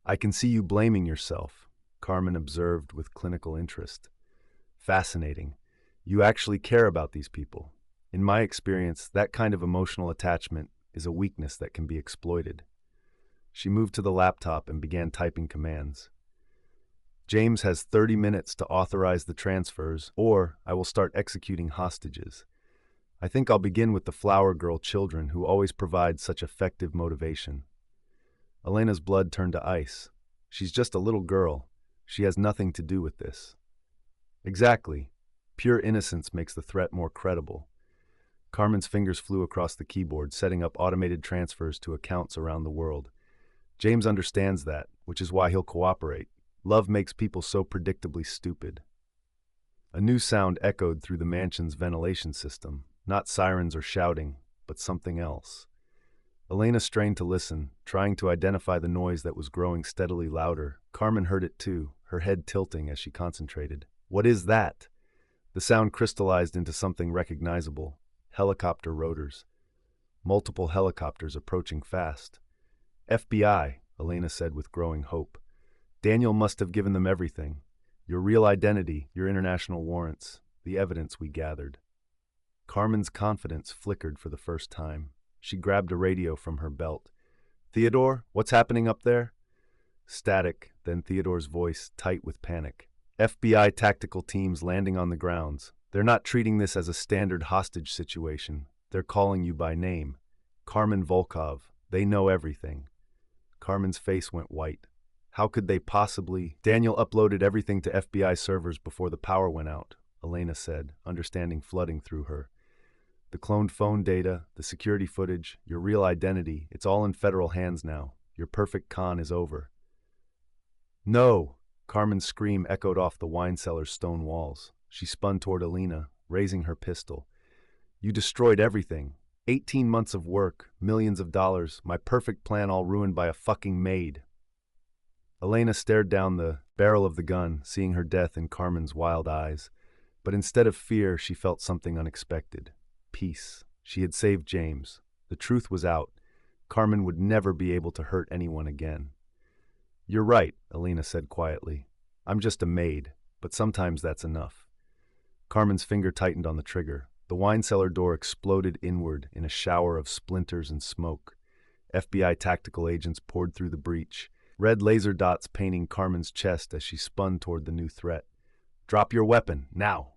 "I can see you blaming yourself. Carmen observed with clinical interest. Fascinating. You actually care about these people. In my experience, that kind of emotional attachment is a weakness that can be exploited. She moved to the laptop and began typing commands. James has 30 minutes to authorize the transfers, or I will start executing hostages. I think I'll begin with the flower girl children who always provide such effective motivation. Elena's blood turned to ice. She's just a little girl. She has nothing to do with this. Exactly. Pure innocence makes the threat more credible. Carmen's fingers flew across the keyboard, setting up automated transfers to accounts around the world. James understands that, which is why he'll cooperate. Love makes people so predictably stupid. A new sound echoed through the mansion's ventilation system, not sirens or shouting, but something else. Elena strained to listen, trying to identify the noise that was growing steadily louder. Carmen heard it too, her head tilting as she concentrated. What is that? The sound crystallized into something recognizable. Helicopter rotors. Multiple helicopters approaching fast. FBI, Elena said with growing hope. Daniel must have given them everything. Your real identity, your international warrants, the evidence we gathered. Carmen's confidence flickered for the first time. She grabbed a radio from her belt. Theodore, what's happening up there? Static, then Theodore's voice, tight with panic. FBI tactical teams landing on the grounds. They're not treating this as a standard hostage situation. They're calling you by name. Carmen Volkov. They know everything. Carmen's face went white. How could they possibly? Daniel uploaded everything to FBI servers before the power went out, Elena said, understanding flooding through her. The cloned phone data, the security footage, your real identity, it's all in federal hands now. Your perfect con is over. No! Carmen's scream echoed off the wine cellar's stone walls. She spun toward Elena, raising her pistol. You destroyed everything. 18 months of work, millions of dollars, my perfect plan all ruined by a fucking maid. Elena stared down the barrel of the gun, seeing her death in Carmen's wild eyes. But instead of fear, she felt something unexpected. Peace. She had saved James. The truth was out. Carmen would never be able to hurt anyone again. You're right, Elena said quietly. I'm just a maid, but sometimes that's enough. Carmen's finger tightened on the trigger. The wine cellar door exploded inward in a shower of splinters and smoke. FBI tactical agents poured through the breach, red laser dots painting Carmen's chest as she spun toward the new threat. Drop your weapon, now!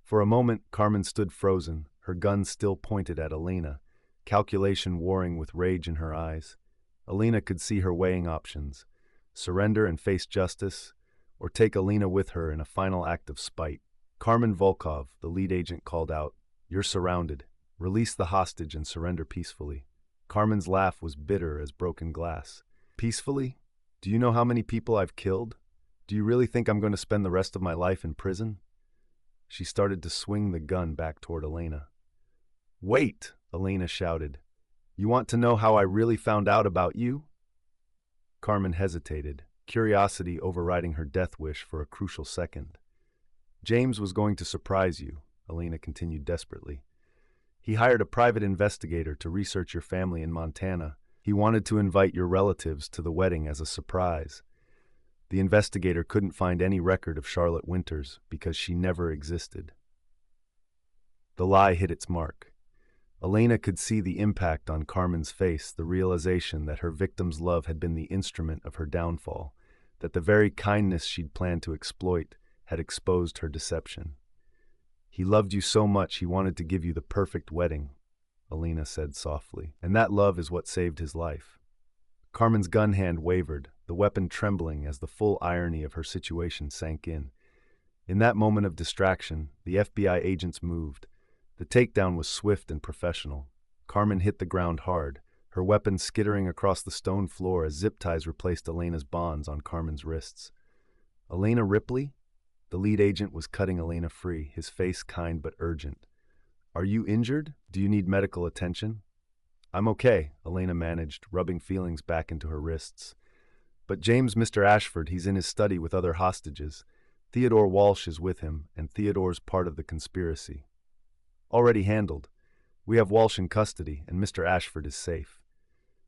For a moment, Carmen stood frozen, her gun still pointed at Elena, calculation warring with rage in her eyes. Elena could see her weighing options: surrender and face justice, or take Elena with her in a final act of spite. Carmen Volkov, the lead agent, called out, You're surrounded. Release the hostage and surrender peacefully. Carmen's laugh was bitter as broken glass. Peacefully? Do you know how many people I've killed? Do you really think I'm going to spend the rest of my life in prison? She started to swing the gun back toward Elena. Wait, Elena shouted. You want to know how I really found out about you? Carmen hesitated, curiosity overriding her death wish for a crucial second. James was going to surprise you, Elena continued desperately. He hired a private investigator to research your family in Montana. He wanted to invite your relatives to the wedding as a surprise. The investigator couldn't find any record of Charlotte Winters because she never existed. The lie hit its mark. Elena could see the impact on Carmen's face, the realization that her victim's love had been the instrument of her downfall, that the very kindness she'd planned to exploit had exposed her deception. He loved you so much he wanted to give you the perfect wedding, Elena said softly, and that love is what saved his life. Carmen's gun hand wavered, the weapon trembling as the full irony of her situation sank in. In that moment of distraction, the FBI agents moved. The takedown was swift and professional. Carmen hit the ground hard, her weapon skittering across the stone floor as zip ties replaced Elena's bonds on Carmen's wrists. Elena Ripley? The lead agent was cutting Elena free, his face kind but urgent. Are you injured? Do you need medical attention? I'm okay, Elena managed, rubbing feelings back into her wrists. But James, Mr. Ashford, he's in his study with other hostages. Theodore Walsh is with him, and Theodore's part of the conspiracy. Already handled. We have Walsh in custody, and Mr. Ashford is safe.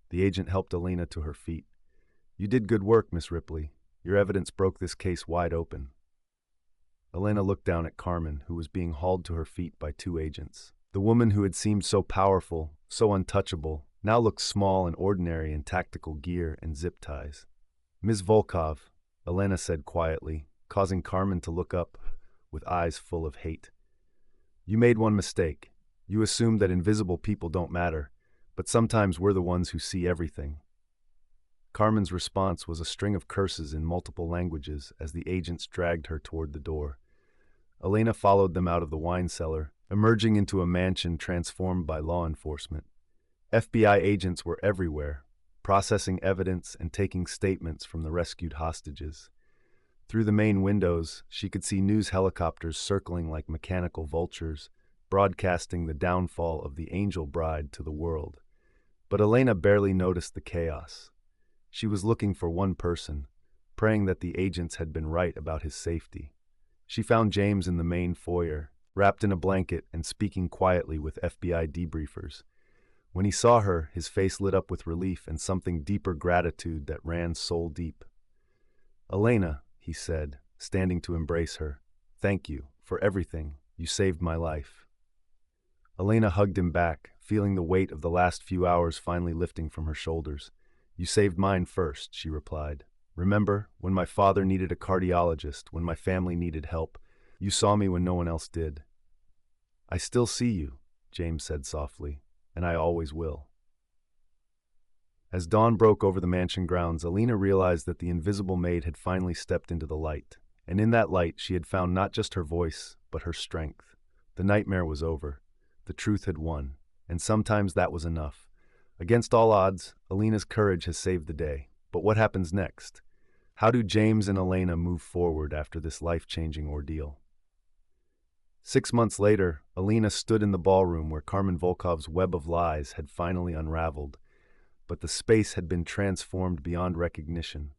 The agent helped Elena to her feet. You did good work, Miss Ripley. Your evidence broke this case wide open. Elena looked down at Carmen, who was being hauled to her feet by two agents. The woman who had seemed so powerful, so untouchable, now looked small and ordinary in tactical gear and zip ties. Ms. Volkov, Elena said quietly, causing Carmen to look up with eyes full of hate. You made one mistake. You assumed that invisible people don't matter, but sometimes we're the ones who see everything. Carmen's response was a string of curses in multiple languages as the agents dragged her toward the door. Elena followed them out of the wine cellar, emerging into a mansion transformed by law enforcement. FBI agents were everywhere, processing evidence and taking statements from the rescued hostages. Through the main windows, she could see news helicopters circling like mechanical vultures, broadcasting the downfall of the angel bride to the world. But Elena barely noticed the chaos. She was looking for one person, praying that the agents had been right about his safety. She found James in the main foyer, wrapped in a blanket and speaking quietly with FBI debriefers. When he saw her, his face lit up with relief and something deeper gratitude that ran soul deep. Elena, he said, standing to embrace her, thank you for everything. You saved my life. Elena hugged him back, feeling the weight of the last few hours finally lifting from her shoulders. You saved mine first, she replied. Remember, when my father needed a cardiologist, when my family needed help, you saw me when no one else did. I still see you, James said softly, and I always will. As dawn broke over the mansion grounds, Elena realized that the invisible maid had finally stepped into the light, and in that light she had found not just her voice, but her strength. The nightmare was over. The truth had won, and sometimes that was enough. Against all odds, Elena's courage has saved the day. But what happens next? How do James and Elena move forward after this life-changing ordeal? 6 months later, Elena stood in the ballroom where Carmen Volkov's web of lies had finally unraveled, but the space had been transformed beyond recognition.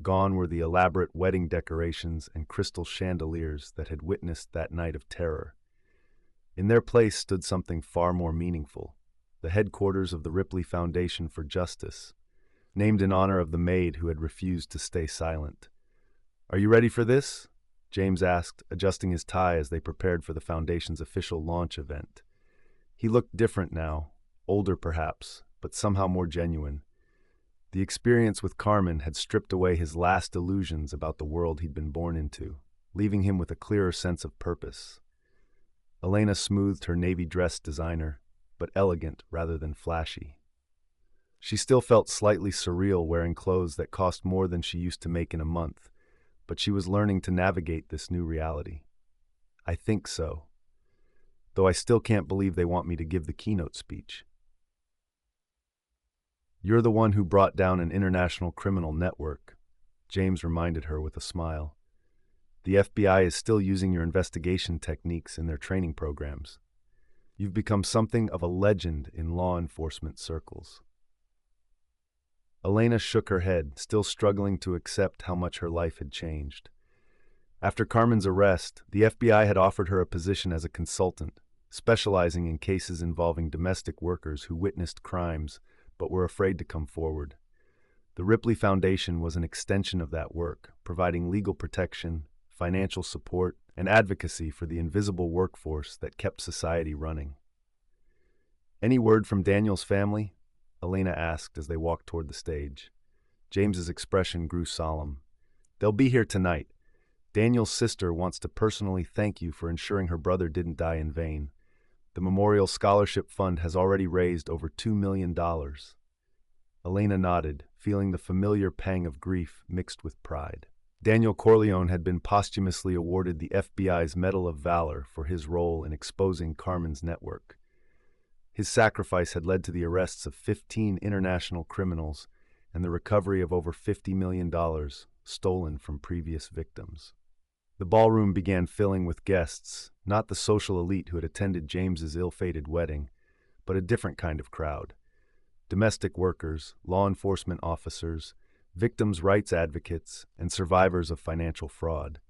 Gone were the elaborate wedding decorations and crystal chandeliers that had witnessed that night of terror. In their place stood something far more meaningful, the headquarters of the Ripley Foundation for Justice, named in honor of the maid who had refused to stay silent. Are you ready for this? James asked, adjusting his tie as they prepared for the foundation's official launch event. He looked different now, older perhaps, but somehow more genuine. The experience with Carmen had stripped away his last illusions about the world he'd been born into, leaving him with a clearer sense of purpose. Elena smoothed her navy dress designer, but elegant rather than flashy. She still felt slightly surreal wearing clothes that cost more than she used to make in a month, but she was learning to navigate this new reality. I think so. Though I still can't believe they want me to give the keynote speech. You're the one who brought down an international criminal network, James reminded her with a smile. The FBI is still using your investigation techniques in their training programs. You've become something of a legend in law enforcement circles. Elena shook her head, still struggling to accept how much her life had changed. After Carmen's arrest, the FBI had offered her a position as a consultant, specializing in cases involving domestic workers who witnessed crimes but were afraid to come forward. The Ripley Foundation was an extension of that work, providing legal protection, financial support, and advocacy for the invisible workforce that kept society running. Any word from Daniel's family? Elena asked as they walked toward the stage. James's expression grew solemn. They'll be here tonight. Daniel's sister wants to personally thank you for ensuring her brother didn't die in vain. The Memorial Scholarship Fund has already raised over $2 million. Elena nodded, feeling the familiar pang of grief mixed with pride. Daniel Corleone had been posthumously awarded the FBI's Medal of Valor for his role in exposing Carmen's network. His sacrifice had led to the arrests of 15 international criminals and the recovery of over $50 million stolen from previous victims. The ballroom began filling with guests, not the social elite who had attended James's ill-fated wedding, but a different kind of crowd. Domestic workers, law enforcement officers, victims' rights advocates, and survivors of financial fraud.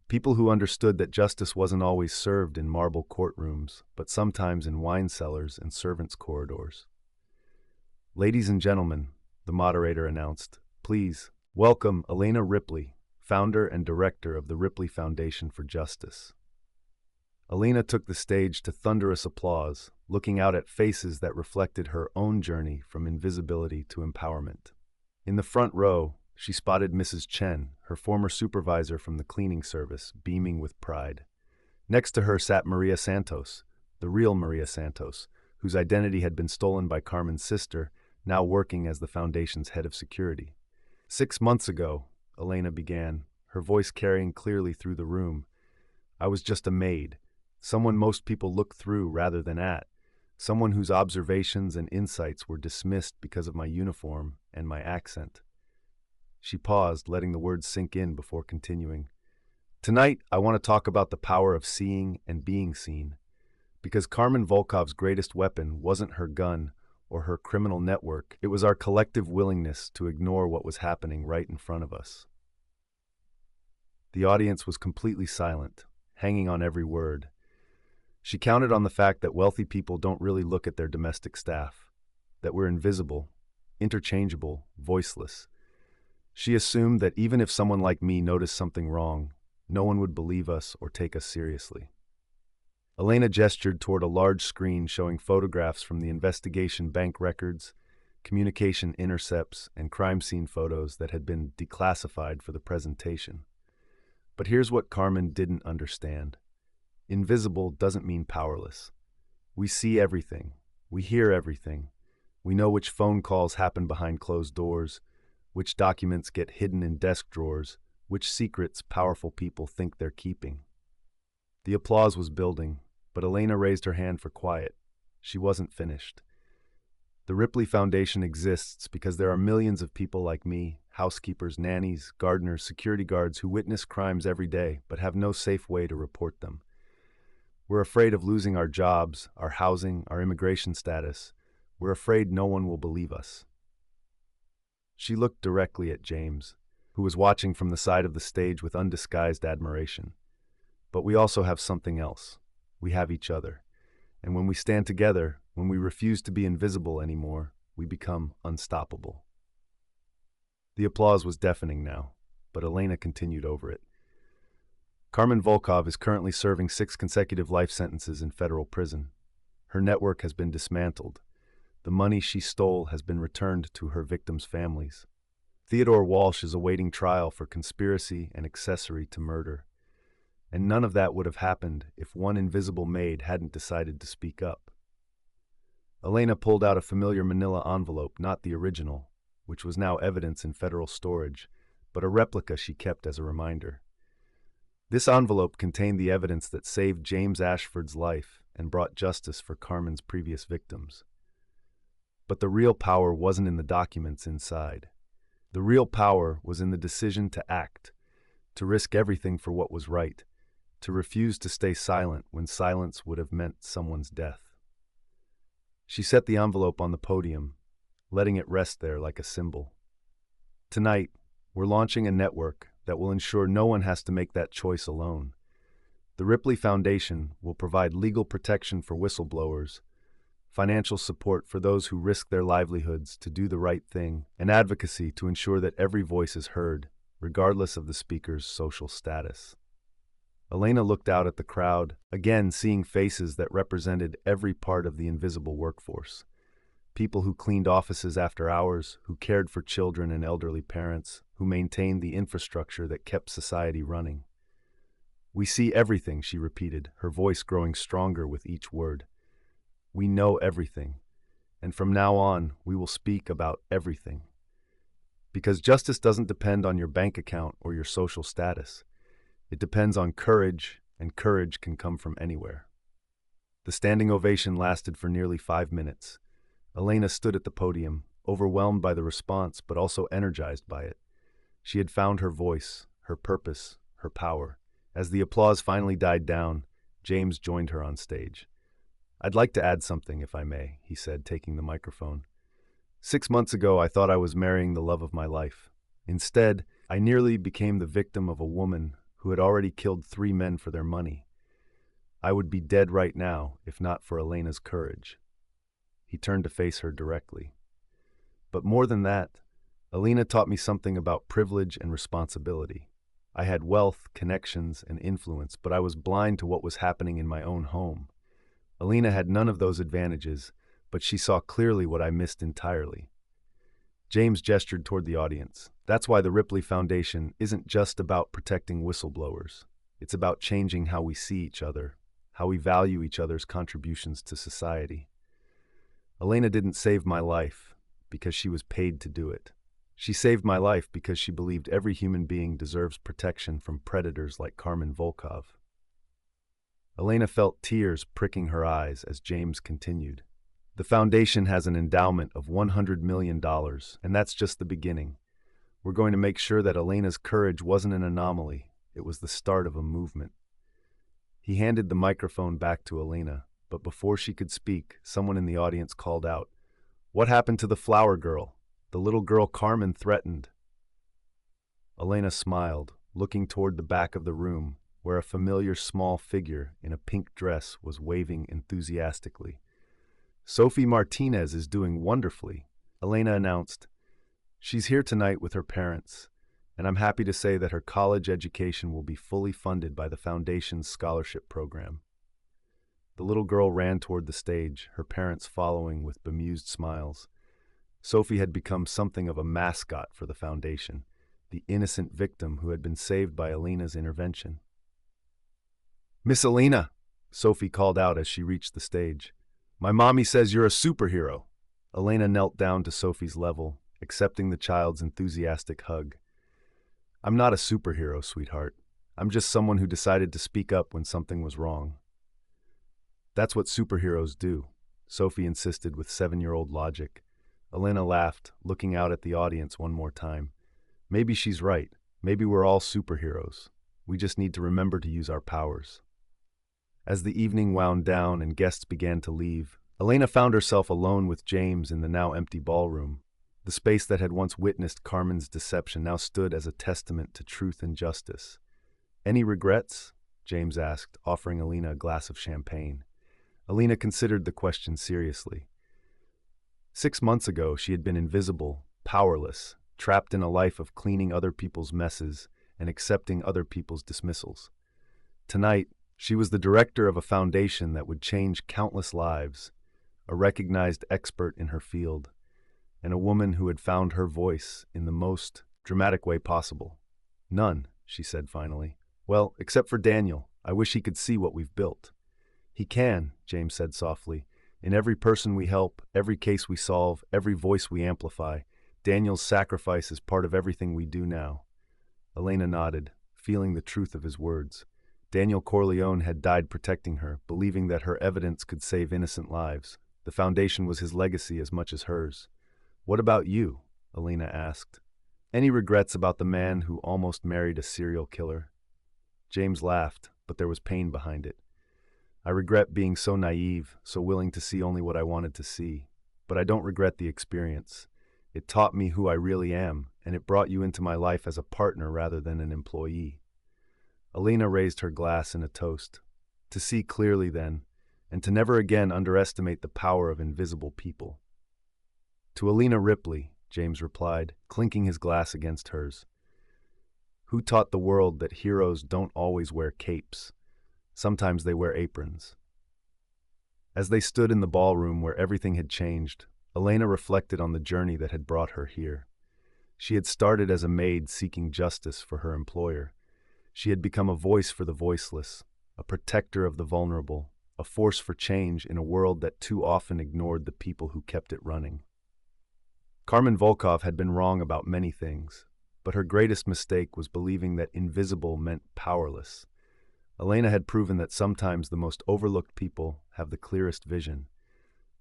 People who understood that justice wasn't always served in marble courtrooms, but sometimes in wine cellars and servants' corridors. Ladies and gentlemen, the moderator announced, please Welcome, Elena Ripley, founder and director of the Ripley Foundation for Justice. Elena took the stage to thunderous applause, looking out at faces that reflected her own journey from invisibility to empowerment. In the front row, she spotted Mrs. Chen, her former supervisor from the cleaning service, beaming with pride. Next to her sat Maria Santos, the real Maria Santos, whose identity had been stolen by Carmen's sister, now working as the foundation's head of security. 6 months ago, Elena began, her voice carrying clearly through the room, I was just a maid, someone most people look through rather than at, someone whose observations and insights were dismissed because of my uniform and my accent. She paused, letting the words sink in before continuing. Tonight, I want to talk about the power of seeing and being seen, because Carmen Volkov's greatest weapon wasn't her gun or her criminal network, it was our collective willingness to ignore what was happening right in front of us. The audience was completely silent, hanging on every word. She counted on the fact that wealthy people don't really look at their domestic staff, that we're invisible, interchangeable, voiceless. She assumed that even if someone like me noticed something wrong, no one would believe us or take us seriously. Elena gestured toward a large screen showing photographs from the investigation bank records, communication intercepts, and crime scene photos that had been declassified for the presentation. But here's what Carmen didn't understand. Invisible doesn't mean powerless. We see everything. We hear everything. We know which phone calls happen behind closed doors, which documents get hidden in desk drawers, which secrets powerful people think they're keeping. The applause was building, but Elena raised her hand for quiet. She wasn't finished. The Ripley Foundation exists because there are millions of people like me, housekeepers, nannies, gardeners, security guards who witness crimes every day but have no safe way to report them. We're afraid of losing our jobs, our housing, our immigration status. We're afraid no one will believe us. She looked directly at James, who was watching from the side of the stage with undisguised admiration. But we also have something else. We have each other. And when we stand together, when we refuse to be invisible anymore, we become unstoppable. The applause was deafening now, but Elena continued over it. Carmen Volkov is currently serving 6 consecutive life sentences in federal prison. Her network has been dismantled. The money she stole has been returned to her victims' families. Theodore Walsh is awaiting trial for conspiracy and accessory to murder. And none of that would have happened if one invisible maid hadn't decided to speak up. Elena pulled out a familiar manila envelope, not the original, which was now evidence in federal storage, but a replica she kept as a reminder. This envelope contained the evidence that saved James Ashford's life and brought justice for Carmen's previous victims. But the real power wasn't in the documents inside. The real power was in the decision to act, to risk everything for what was right, to refuse to stay silent when silence would have meant someone's death. She set the envelope on the podium, letting it rest there like a symbol. Tonight, we're launching a network that will ensure no one has to make that choice alone. The Ripley Foundation will provide legal protection for whistleblowers, financial support for those who risk their livelihoods to do the right thing, and advocacy to ensure that every voice is heard, regardless of the speaker's social status. Elena looked out at the crowd, again seeing faces that represented every part of the invisible workforce. People who cleaned offices after hours, who cared for children and elderly parents, who maintained the infrastructure that kept society running. We see everything, she repeated, her voice growing stronger with each word. We know everything, and from now on, we will speak about everything. Because justice doesn't depend on your bank account or your social status. It depends on courage, and courage can come from anywhere. The standing ovation lasted for nearly 5 minutes. Elena stood at the podium, overwhelmed by the response but also energized by it. She had found her voice, her purpose, her power. As the applause finally died down, James joined her on stage. I'd like to add something, if I may, he said, taking the microphone. 6 months ago, I thought I was marrying the love of my life. Instead, I nearly became the victim of a woman who had already killed 3 men for their money. I would be dead right now if not for Elena's courage. He turned to face her directly. But more than that, Alina taught me something about privilege and responsibility. I had wealth, connections, and influence, but I was blind to what was happening in my own home. Alina had none of those advantages, but she saw clearly what I missed entirely. James gestured toward the audience. That's why the Ripley Foundation isn't just about protecting whistleblowers. It's about changing how we see each other, how we value each other's contributions to society. Elena didn't save my life because she was paid to do it. She saved my life because she believed every human being deserves protection from predators like Carmen Volkov. Elena felt tears pricking her eyes as James continued. The foundation has an endowment of $100 million, and that's just the beginning. We're going to make sure that Elena's courage wasn't an anomaly. It was the start of a movement. He handed the microphone back to Elena, but before she could speak, someone in the audience called out, "What happened to the flower girl? The little girl Carmen threatened." Elena smiled, looking toward the back of the room, where a familiar small figure in a pink dress was waving enthusiastically. "Sophie Martinez is doing wonderfully," Elena announced. "She's here tonight with her parents, and I'm happy to say that her college education will be fully funded by the Foundation's scholarship program." The little girl ran toward the stage, her parents following with bemused smiles. Sophie had become something of a mascot for the Foundation, the innocent victim who had been saved by Elena's intervention. "Miss Elena," Sophie called out as she reached the stage, "my mommy says you're a superhero." Elena knelt down to Sophie's level, accepting the child's enthusiastic hug. "I'm not a superhero, sweetheart. I'm just someone who decided to speak up when something was wrong." "That's what superheroes do," Sophie insisted with 7-year-old logic. Elena laughed, looking out at the audience one more time. "Maybe she's right. Maybe we're all superheroes. We just need to remember to use our powers." As the evening wound down and guests began to leave, Elena found herself alone with James in the now empty ballroom. The space that had once witnessed Carmen's deception now stood as a testament to truth and justice. "Any regrets?" James asked, offering Elena a glass of champagne. Elena considered the question seriously. 6 months ago, she had been invisible, powerless, trapped in a life of cleaning other people's messes and accepting other people's dismissals. Tonight, she was the director of a foundation that would change countless lives, a recognized expert in her field, and a woman who had found her voice in the most dramatic way possible. "None," she said finally. "Well, except for Daniel. I wish he could see what we've built." "He can," James said softly. "In every person we help, every case we solve, every voice we amplify, Daniel's sacrifice is part of everything we do now." Elena nodded, feeling the truth of his words. Daniel Corleone had died protecting her, believing that her evidence could save innocent lives. The foundation was his legacy as much as hers. "What about you?" Elena asked. "Any regrets about the man who almost married a serial killer?" James laughed, but there was pain behind it. "I regret being so naive, so willing to see only what I wanted to see. But I don't regret the experience. It taught me who I really am, and it brought you into my life as a partner rather than an employee." Elena raised her glass in a toast. To see clearly then, and to never again underestimate the power of invisible people. "To Elena Ripley," James replied, clinking his glass against hers. "Who taught the world that heroes don't always wear capes? Sometimes they wear aprons." As they stood in the ballroom where everything had changed, Elena reflected on the journey that had brought her here. She had started as a maid seeking justice for her employer. She had become a voice for the voiceless, a protector of the vulnerable, a force for change in a world that too often ignored the people who kept it running. Carmen Volkov had been wrong about many things, but her greatest mistake was believing that invisible meant powerless. Elena had proven that sometimes the most overlooked people have the clearest vision,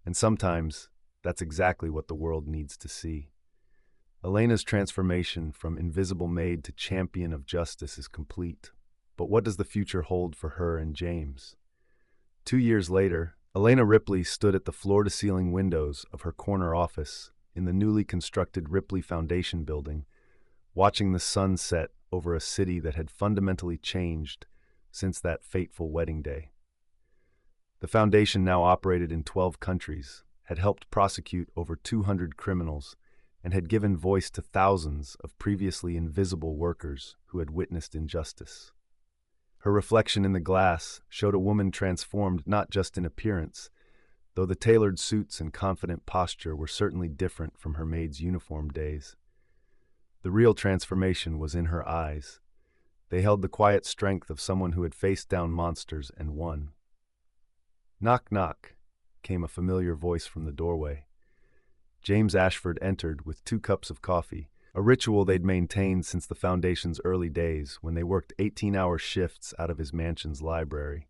and sometimes that's exactly what the world needs to see. Elena's transformation from invisible maid to champion of justice is complete, but what does the future hold for her and James? 2 years later, Elena Ripley stood at the floor-to-ceiling windows of her corner office in the newly constructed Ripley Foundation building, watching the sun set over a city that had fundamentally changed since that fateful wedding day. The foundation now operated in 12 countries, had helped prosecute over 200 criminals, and had given voice to thousands of previously invisible workers who had witnessed injustice. Her reflection in the glass showed a woman transformed not just in appearance, though the tailored suits and confident posture were certainly different from her maid's uniform days. The real transformation was in her eyes. They held the quiet strength of someone who had faced down monsters and won. "Knock, knock," came a familiar voice from the doorway. James Ashford entered with 2 cups of coffee, a ritual they'd maintained since the Foundation's early days when they worked 18-hour shifts out of his mansion's library.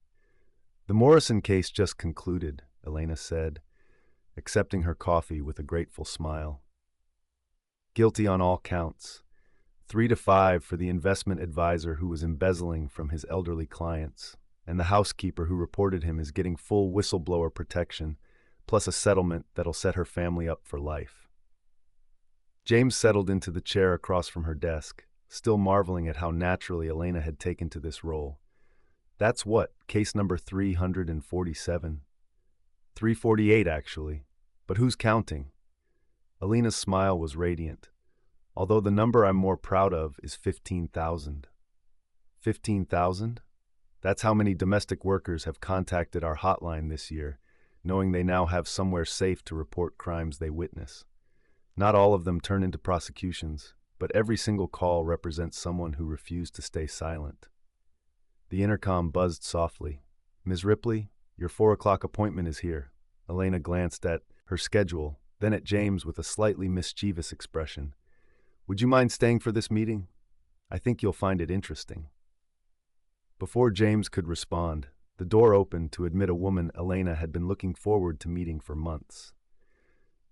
"The Morrison case just concluded," Elena said, accepting her coffee with a grateful smile. "Guilty on all counts. 3 to 5 for the investment advisor who was embezzling from his elderly clients, and the housekeeper who reported him is getting full whistleblower protection, plus a settlement that'll set her family up for life." James settled into the chair across from her desk, still marveling at how naturally Elena had taken to this role. "That's what, case number 347? 348, actually. But who's counting?" Elena's smile was radiant. "Although the number I'm more proud of is 15,000. 15,000? That's how many domestic workers have contacted our hotline this year, knowing they now have somewhere safe to report crimes they witness. Not all of them turn into prosecutions, but every single call represents someone who refused to stay silent." The intercom buzzed softly. "Ms. Ripley, your 4 o'clock appointment is here." Elena glanced at her schedule, then at James with a slightly mischievous expression. "Would you mind staying for this meeting? I think you'll find it interesting." Before James could respond, the door opened to admit a woman Elena had been looking forward to meeting for months.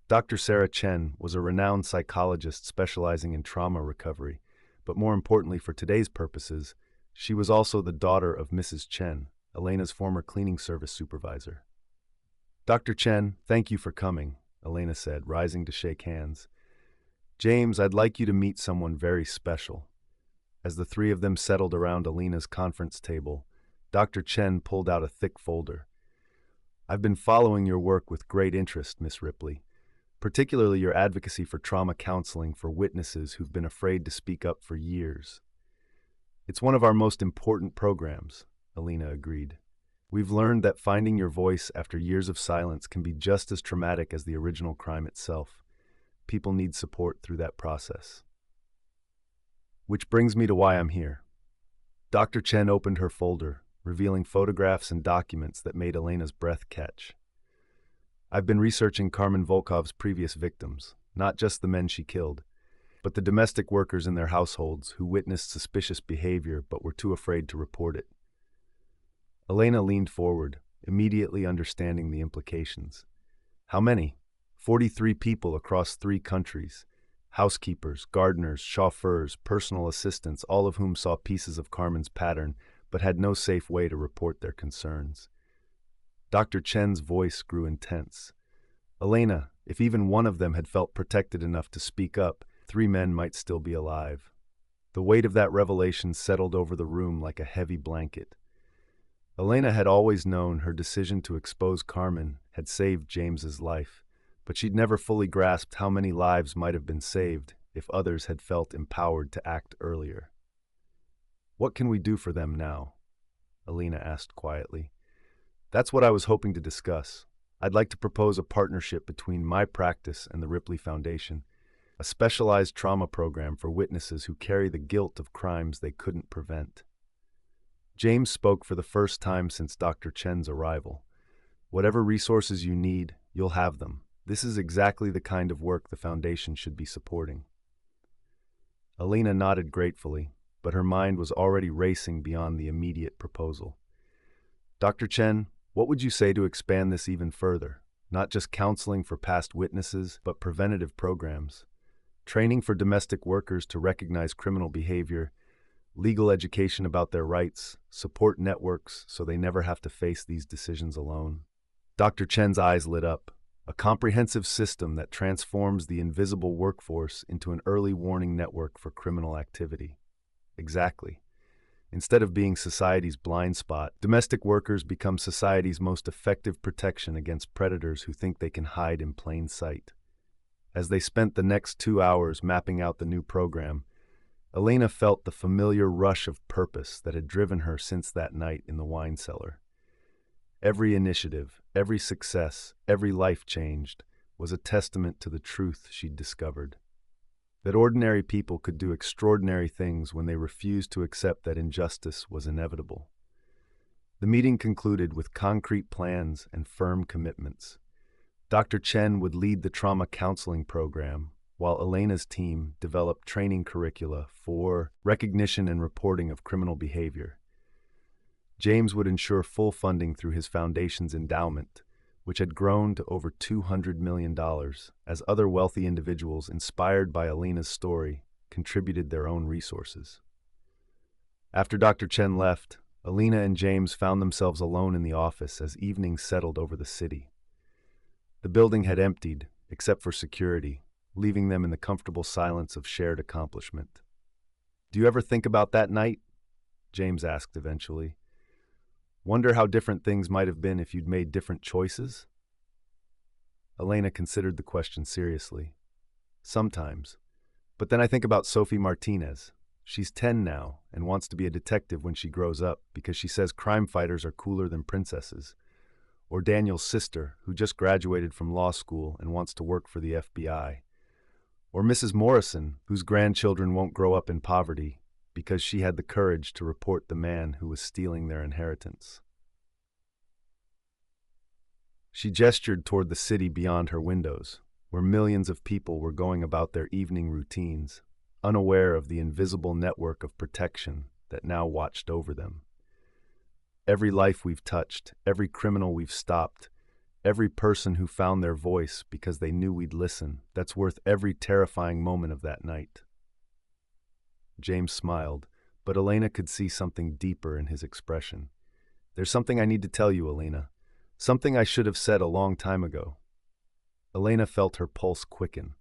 Dr. Sarah Chen was a renowned psychologist specializing in trauma recovery, but more importantly for today's purposes, she was also the daughter of Mrs. Chen, Elena's former cleaning service supervisor. "Dr. Chen, thank you for coming," Elena said, rising to shake hands. "James, I'd like you to meet someone very special." As the 3 of them settled around Elena's conference table, Dr. Chen pulled out a thick folder. "I've been following your work with great interest, Miss Ripley, particularly your advocacy for trauma counseling for witnesses who've been afraid to speak up for years." "It's one of our most important programs," Elena agreed. "We've learned that finding your voice after years of silence can be just as traumatic as the original crime itself. People need support through that process." "Which brings me to why I'm here." Dr. Chen opened her folder, revealing photographs and documents that made Elena's breath catch. "I've been researching Carmen Volkov's previous victims, not just the men she killed, but the domestic workers in their households who witnessed suspicious behavior but were too afraid to report it." Elena leaned forward, immediately understanding the implications. "How many?" 43 people across 3 countries. Housekeepers, gardeners, chauffeurs, personal assistants, all of whom saw pieces of Carmen's pattern but had no safe way to report their concerns. Dr. Chen's voice grew intense. "Elena, if even one of them had felt protected enough to speak up, 3 men might still be alive." The weight of that revelation settled over the room like a heavy blanket. Elena had always known her decision to expose Carmen had saved James's life, but she'd never fully grasped how many lives might have been saved if others had felt empowered to act earlier. "What can we do for them now?" Elena asked quietly. "That's what I was hoping to discuss. I'd like to propose a partnership between my practice and the Ripley Foundation, a specialized trauma program for witnesses who carry the guilt of crimes they couldn't prevent." James spoke for the first time since Dr. Chen's arrival. "Whatever resources you need, you'll have them. This is exactly the kind of work the Foundation should be supporting." Elena nodded gratefully, but her mind was already racing beyond the immediate proposal. "Dr. Chen, what would you say to expand this even further? Not just counseling for past witnesses, but preventative programs. Training for domestic workers to recognize criminal behavior, legal education about their rights, support networks so they never have to face these decisions alone." Dr. Chen's eyes lit up. "A comprehensive system that transforms the invisible workforce into an early warning network for criminal activity." Exactly. Instead of being society's blind spot, domestic workers become society's most effective protection against predators who think they can hide in plain sight. As they spent the next 2 hours mapping out the new program, Elena felt the familiar rush of purpose that had driven her since that night in the wine cellar. Every initiative, every success, every life changed was a testament to the truth she'd discovered. That ordinary people could do extraordinary things when they refused to accept that injustice was inevitable. The meeting concluded with concrete plans and firm commitments. Dr. Chen would lead the trauma counseling program, while Elena's team developed training curricula for recognition and reporting of criminal behavior. James would ensure full funding through his foundation's endowment, which had grown to over $200 million, as other wealthy individuals inspired by Elena's story contributed their own resources. After Dr. Chen left, Elena and James found themselves alone in the office as evening settled over the city. The building had emptied, except for security, leaving them in the comfortable silence of shared accomplishment. "Do you ever think about that night?" James asked eventually. "Wonder how different things might have been if you'd made different choices?" Elena considered the question seriously. "Sometimes. But then I think about Sophie Martinez. She's 10 now and wants to be a detective when she grows up because she says crime fighters are cooler than princesses. Or Daniel's sister, who just graduated from law school and wants to work for the FBI. Or Mrs. Morrison, whose grandchildren won't grow up in poverty because she had the courage to report the man who was stealing their inheritance." She gestured toward the city beyond her windows, where millions of people were going about their evening routines, unaware of the invisible network of protection that now watched over them. Every life we've touched, every criminal we've stopped, every person who found their voice because they knew we'd listen, that's worth every terrifying moment of that night. James smiled, but Elena could see something deeper in his expression. "There's something I need to tell you, Elena. Something I should have said a long time ago." Elena felt her pulse quicken.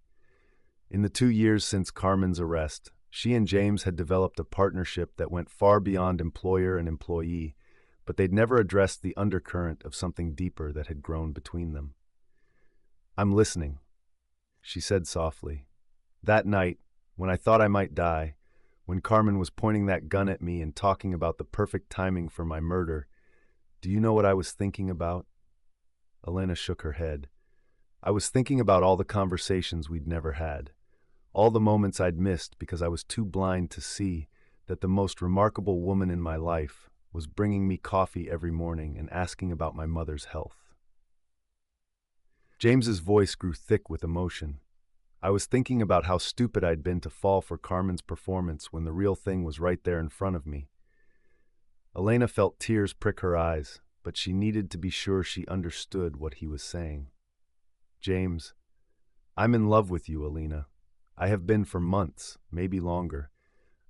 In the 2 years since Carmen's arrest, she and James had developed a partnership that went far beyond employer and employee, but they'd never addressed the undercurrent of something deeper that had grown between them. "I'm listening," she said softly. "That night, when I thought I might die, when Carmen was pointing that gun at me and talking about the perfect timing for my murder, do you know what I was thinking about?" Elena shook her head. "I was thinking about all the conversations we'd never had, all the moments I'd missed because I was too blind to see that the most remarkable woman in my life was bringing me coffee every morning and asking about my mother's health." James's voice grew thick with emotion. "I was thinking about how stupid I'd been to fall for Carmen's performance when the real thing was right there in front of me." Elena felt tears prick her eyes, but she needed to be sure she understood what he was saying. "James, I'm in love with you, Elena. I have been for months, maybe longer.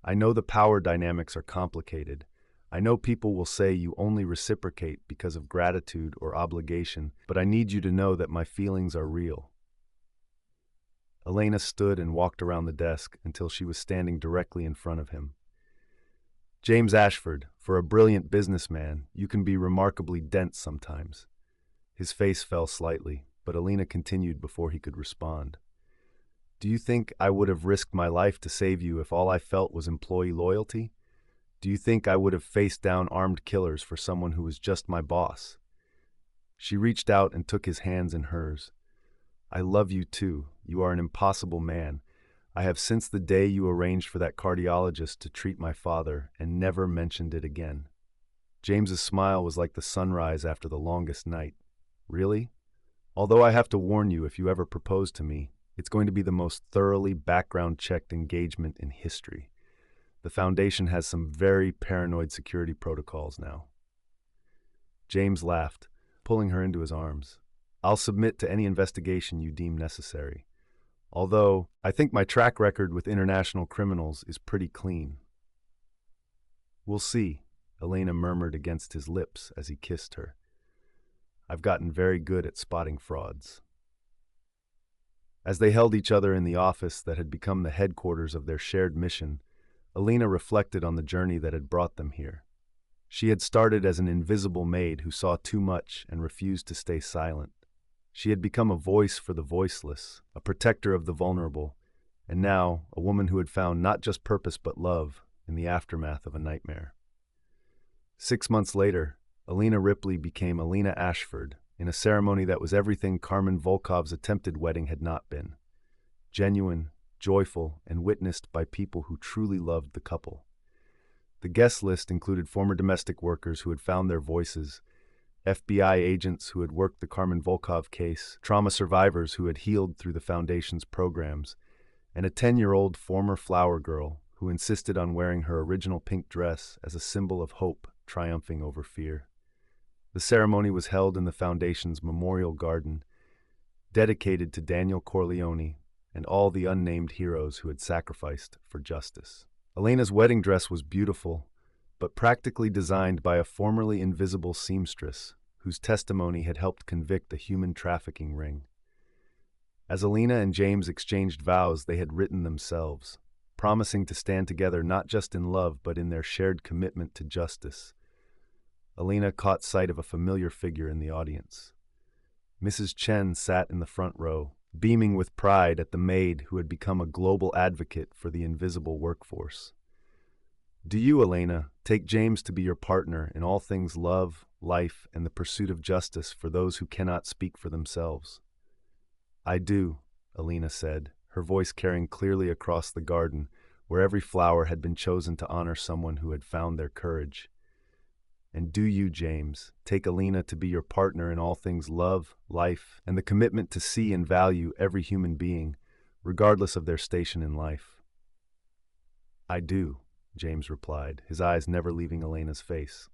I know the power dynamics are complicated. I know people will say you only reciprocate because of gratitude or obligation, but I need you to know that my feelings are real." Elena stood and walked around the desk until she was standing directly in front of him. "James Ashford, for a brilliant businessman, you can be remarkably dense sometimes." His face fell slightly, but Elena continued before he could respond. "Do you think I would have risked my life to save you if all I felt was employee loyalty? Do you think I would have faced down armed killers for someone who was just my boss?" She reached out and took his hands in hers. "I love you too. You are an impossible man. I have since the day you arranged for that cardiologist to treat my father and never mentioned it again." James's smile was like the sunrise after the longest night. "Really? Although I have to warn you, if you ever propose to me, it's going to be the most thoroughly background-checked engagement in history. The Foundation has some very paranoid security protocols now." James laughed, pulling her into his arms. "I'll submit to any investigation you deem necessary. Although, I think my track record with international criminals is pretty clean." "We'll see," Elena murmured against his lips as he kissed her. "I've gotten very good at spotting frauds." As they held each other in the office that had become the headquarters of their shared mission, Elena reflected on the journey that had brought them here. She had started as an invisible maid who saw too much and refused to stay silent. She had become a voice for the voiceless, a protector of the vulnerable, and now a woman who had found not just purpose but love in the aftermath of a nightmare. 6 months later, Alina Ripley became Alina Ashford in a ceremony that was everything Carmen Volkov's attempted wedding had not been: genuine, joyful, and witnessed by people who truly loved the couple. The guest list included former domestic workers who had found their voices, FBI agents who had worked the Carmen Volkov case, trauma survivors who had healed through the Foundation's programs, and a 10-year-old former flower girl who insisted on wearing her original pink dress as a symbol of hope triumphing over fear. The ceremony was held in the Foundation's Memorial Garden, dedicated to Daniel Corleone and all the unnamed heroes who had sacrificed for justice. Elena's wedding dress was beautiful, but practically designed by a formerly invisible seamstress whose testimony had helped convict a human trafficking ring. As Alina and James exchanged vows they had written themselves, promising to stand together not just in love but in their shared commitment to justice, Alina caught sight of a familiar figure in the audience. Mrs. Chen sat in the front row, beaming with pride at the maid who had become a global advocate for the invisible workforce. "Do you, Elena, take James to be your partner in all things love, life, and the pursuit of justice for those who cannot speak for themselves?" "I do," Elena said, her voice carrying clearly across the garden, where every flower had been chosen to honor someone who had found their courage. "And do you, James, take Elena to be your partner in all things love, life, and the commitment to see and value every human being, regardless of their station in life?" "I do," James replied, his eyes never leaving Elena's face.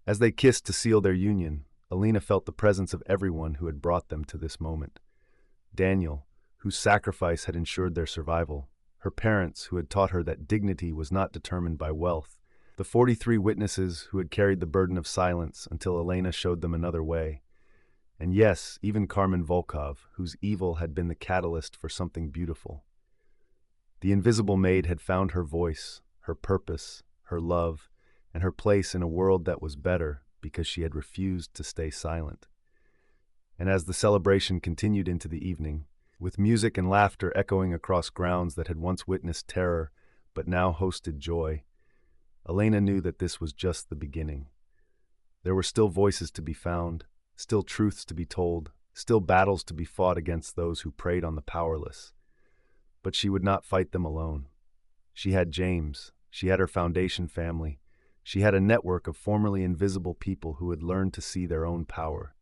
As they kissed to seal their union, Elena felt the presence of everyone who had brought them to this moment. Daniel, whose sacrifice had ensured their survival, her parents, who had taught her that dignity was not determined by wealth, the 43 witnesses who had carried the burden of silence until Elena showed them another way, and yes, even Carmen Volkov, whose evil had been the catalyst for something beautiful. The invisible maid had found her voice, her purpose, her love, and her place in a world that was better because she had refused to stay silent. And as the celebration continued into the evening, with music and laughter echoing across grounds that had once witnessed terror but now hosted joy, Elena knew that this was just the beginning. There were still voices to be found, still truths to be told, still battles to be fought against those who preyed on the powerless. But she would not fight them alone. She had James, she had her Foundation family, she had a network of formerly invisible people who had learned to see their own power.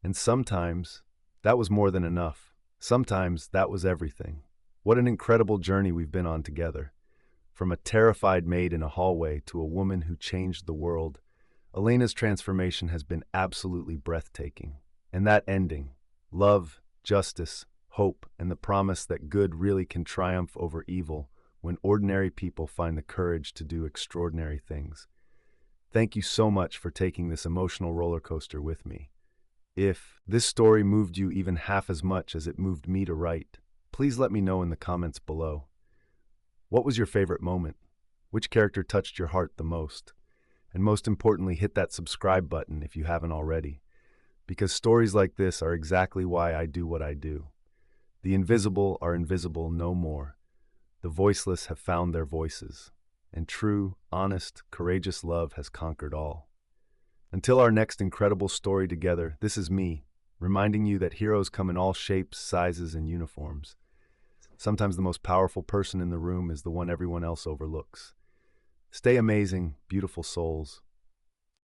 And sometimes, that was more than enough. Sometimes, that was everything. What an incredible journey we've been on together. From a terrified maid in a hallway to a woman who changed the world, Elena's transformation has been absolutely breathtaking. And that ending, love, justice, hope, and the promise that good really can triumph over evil when ordinary people find the courage to do extraordinary things. Thank you so much for taking this emotional roller coaster with me. If this story moved you even half as much as it moved me to write, please let me know in the comments below. What was your favorite moment? Which character touched your heart the most? And most importantly, hit that subscribe button if you haven't already, because stories like this are exactly why I do what I do. The invisible are invisible no more. The voiceless have found their voices, and true, honest, courageous love has conquered all. Until our next incredible story together, this is me, reminding you that heroes come in all shapes, sizes, and uniforms. Sometimes the most powerful person in the room is the one everyone else overlooks. Stay amazing, beautiful souls.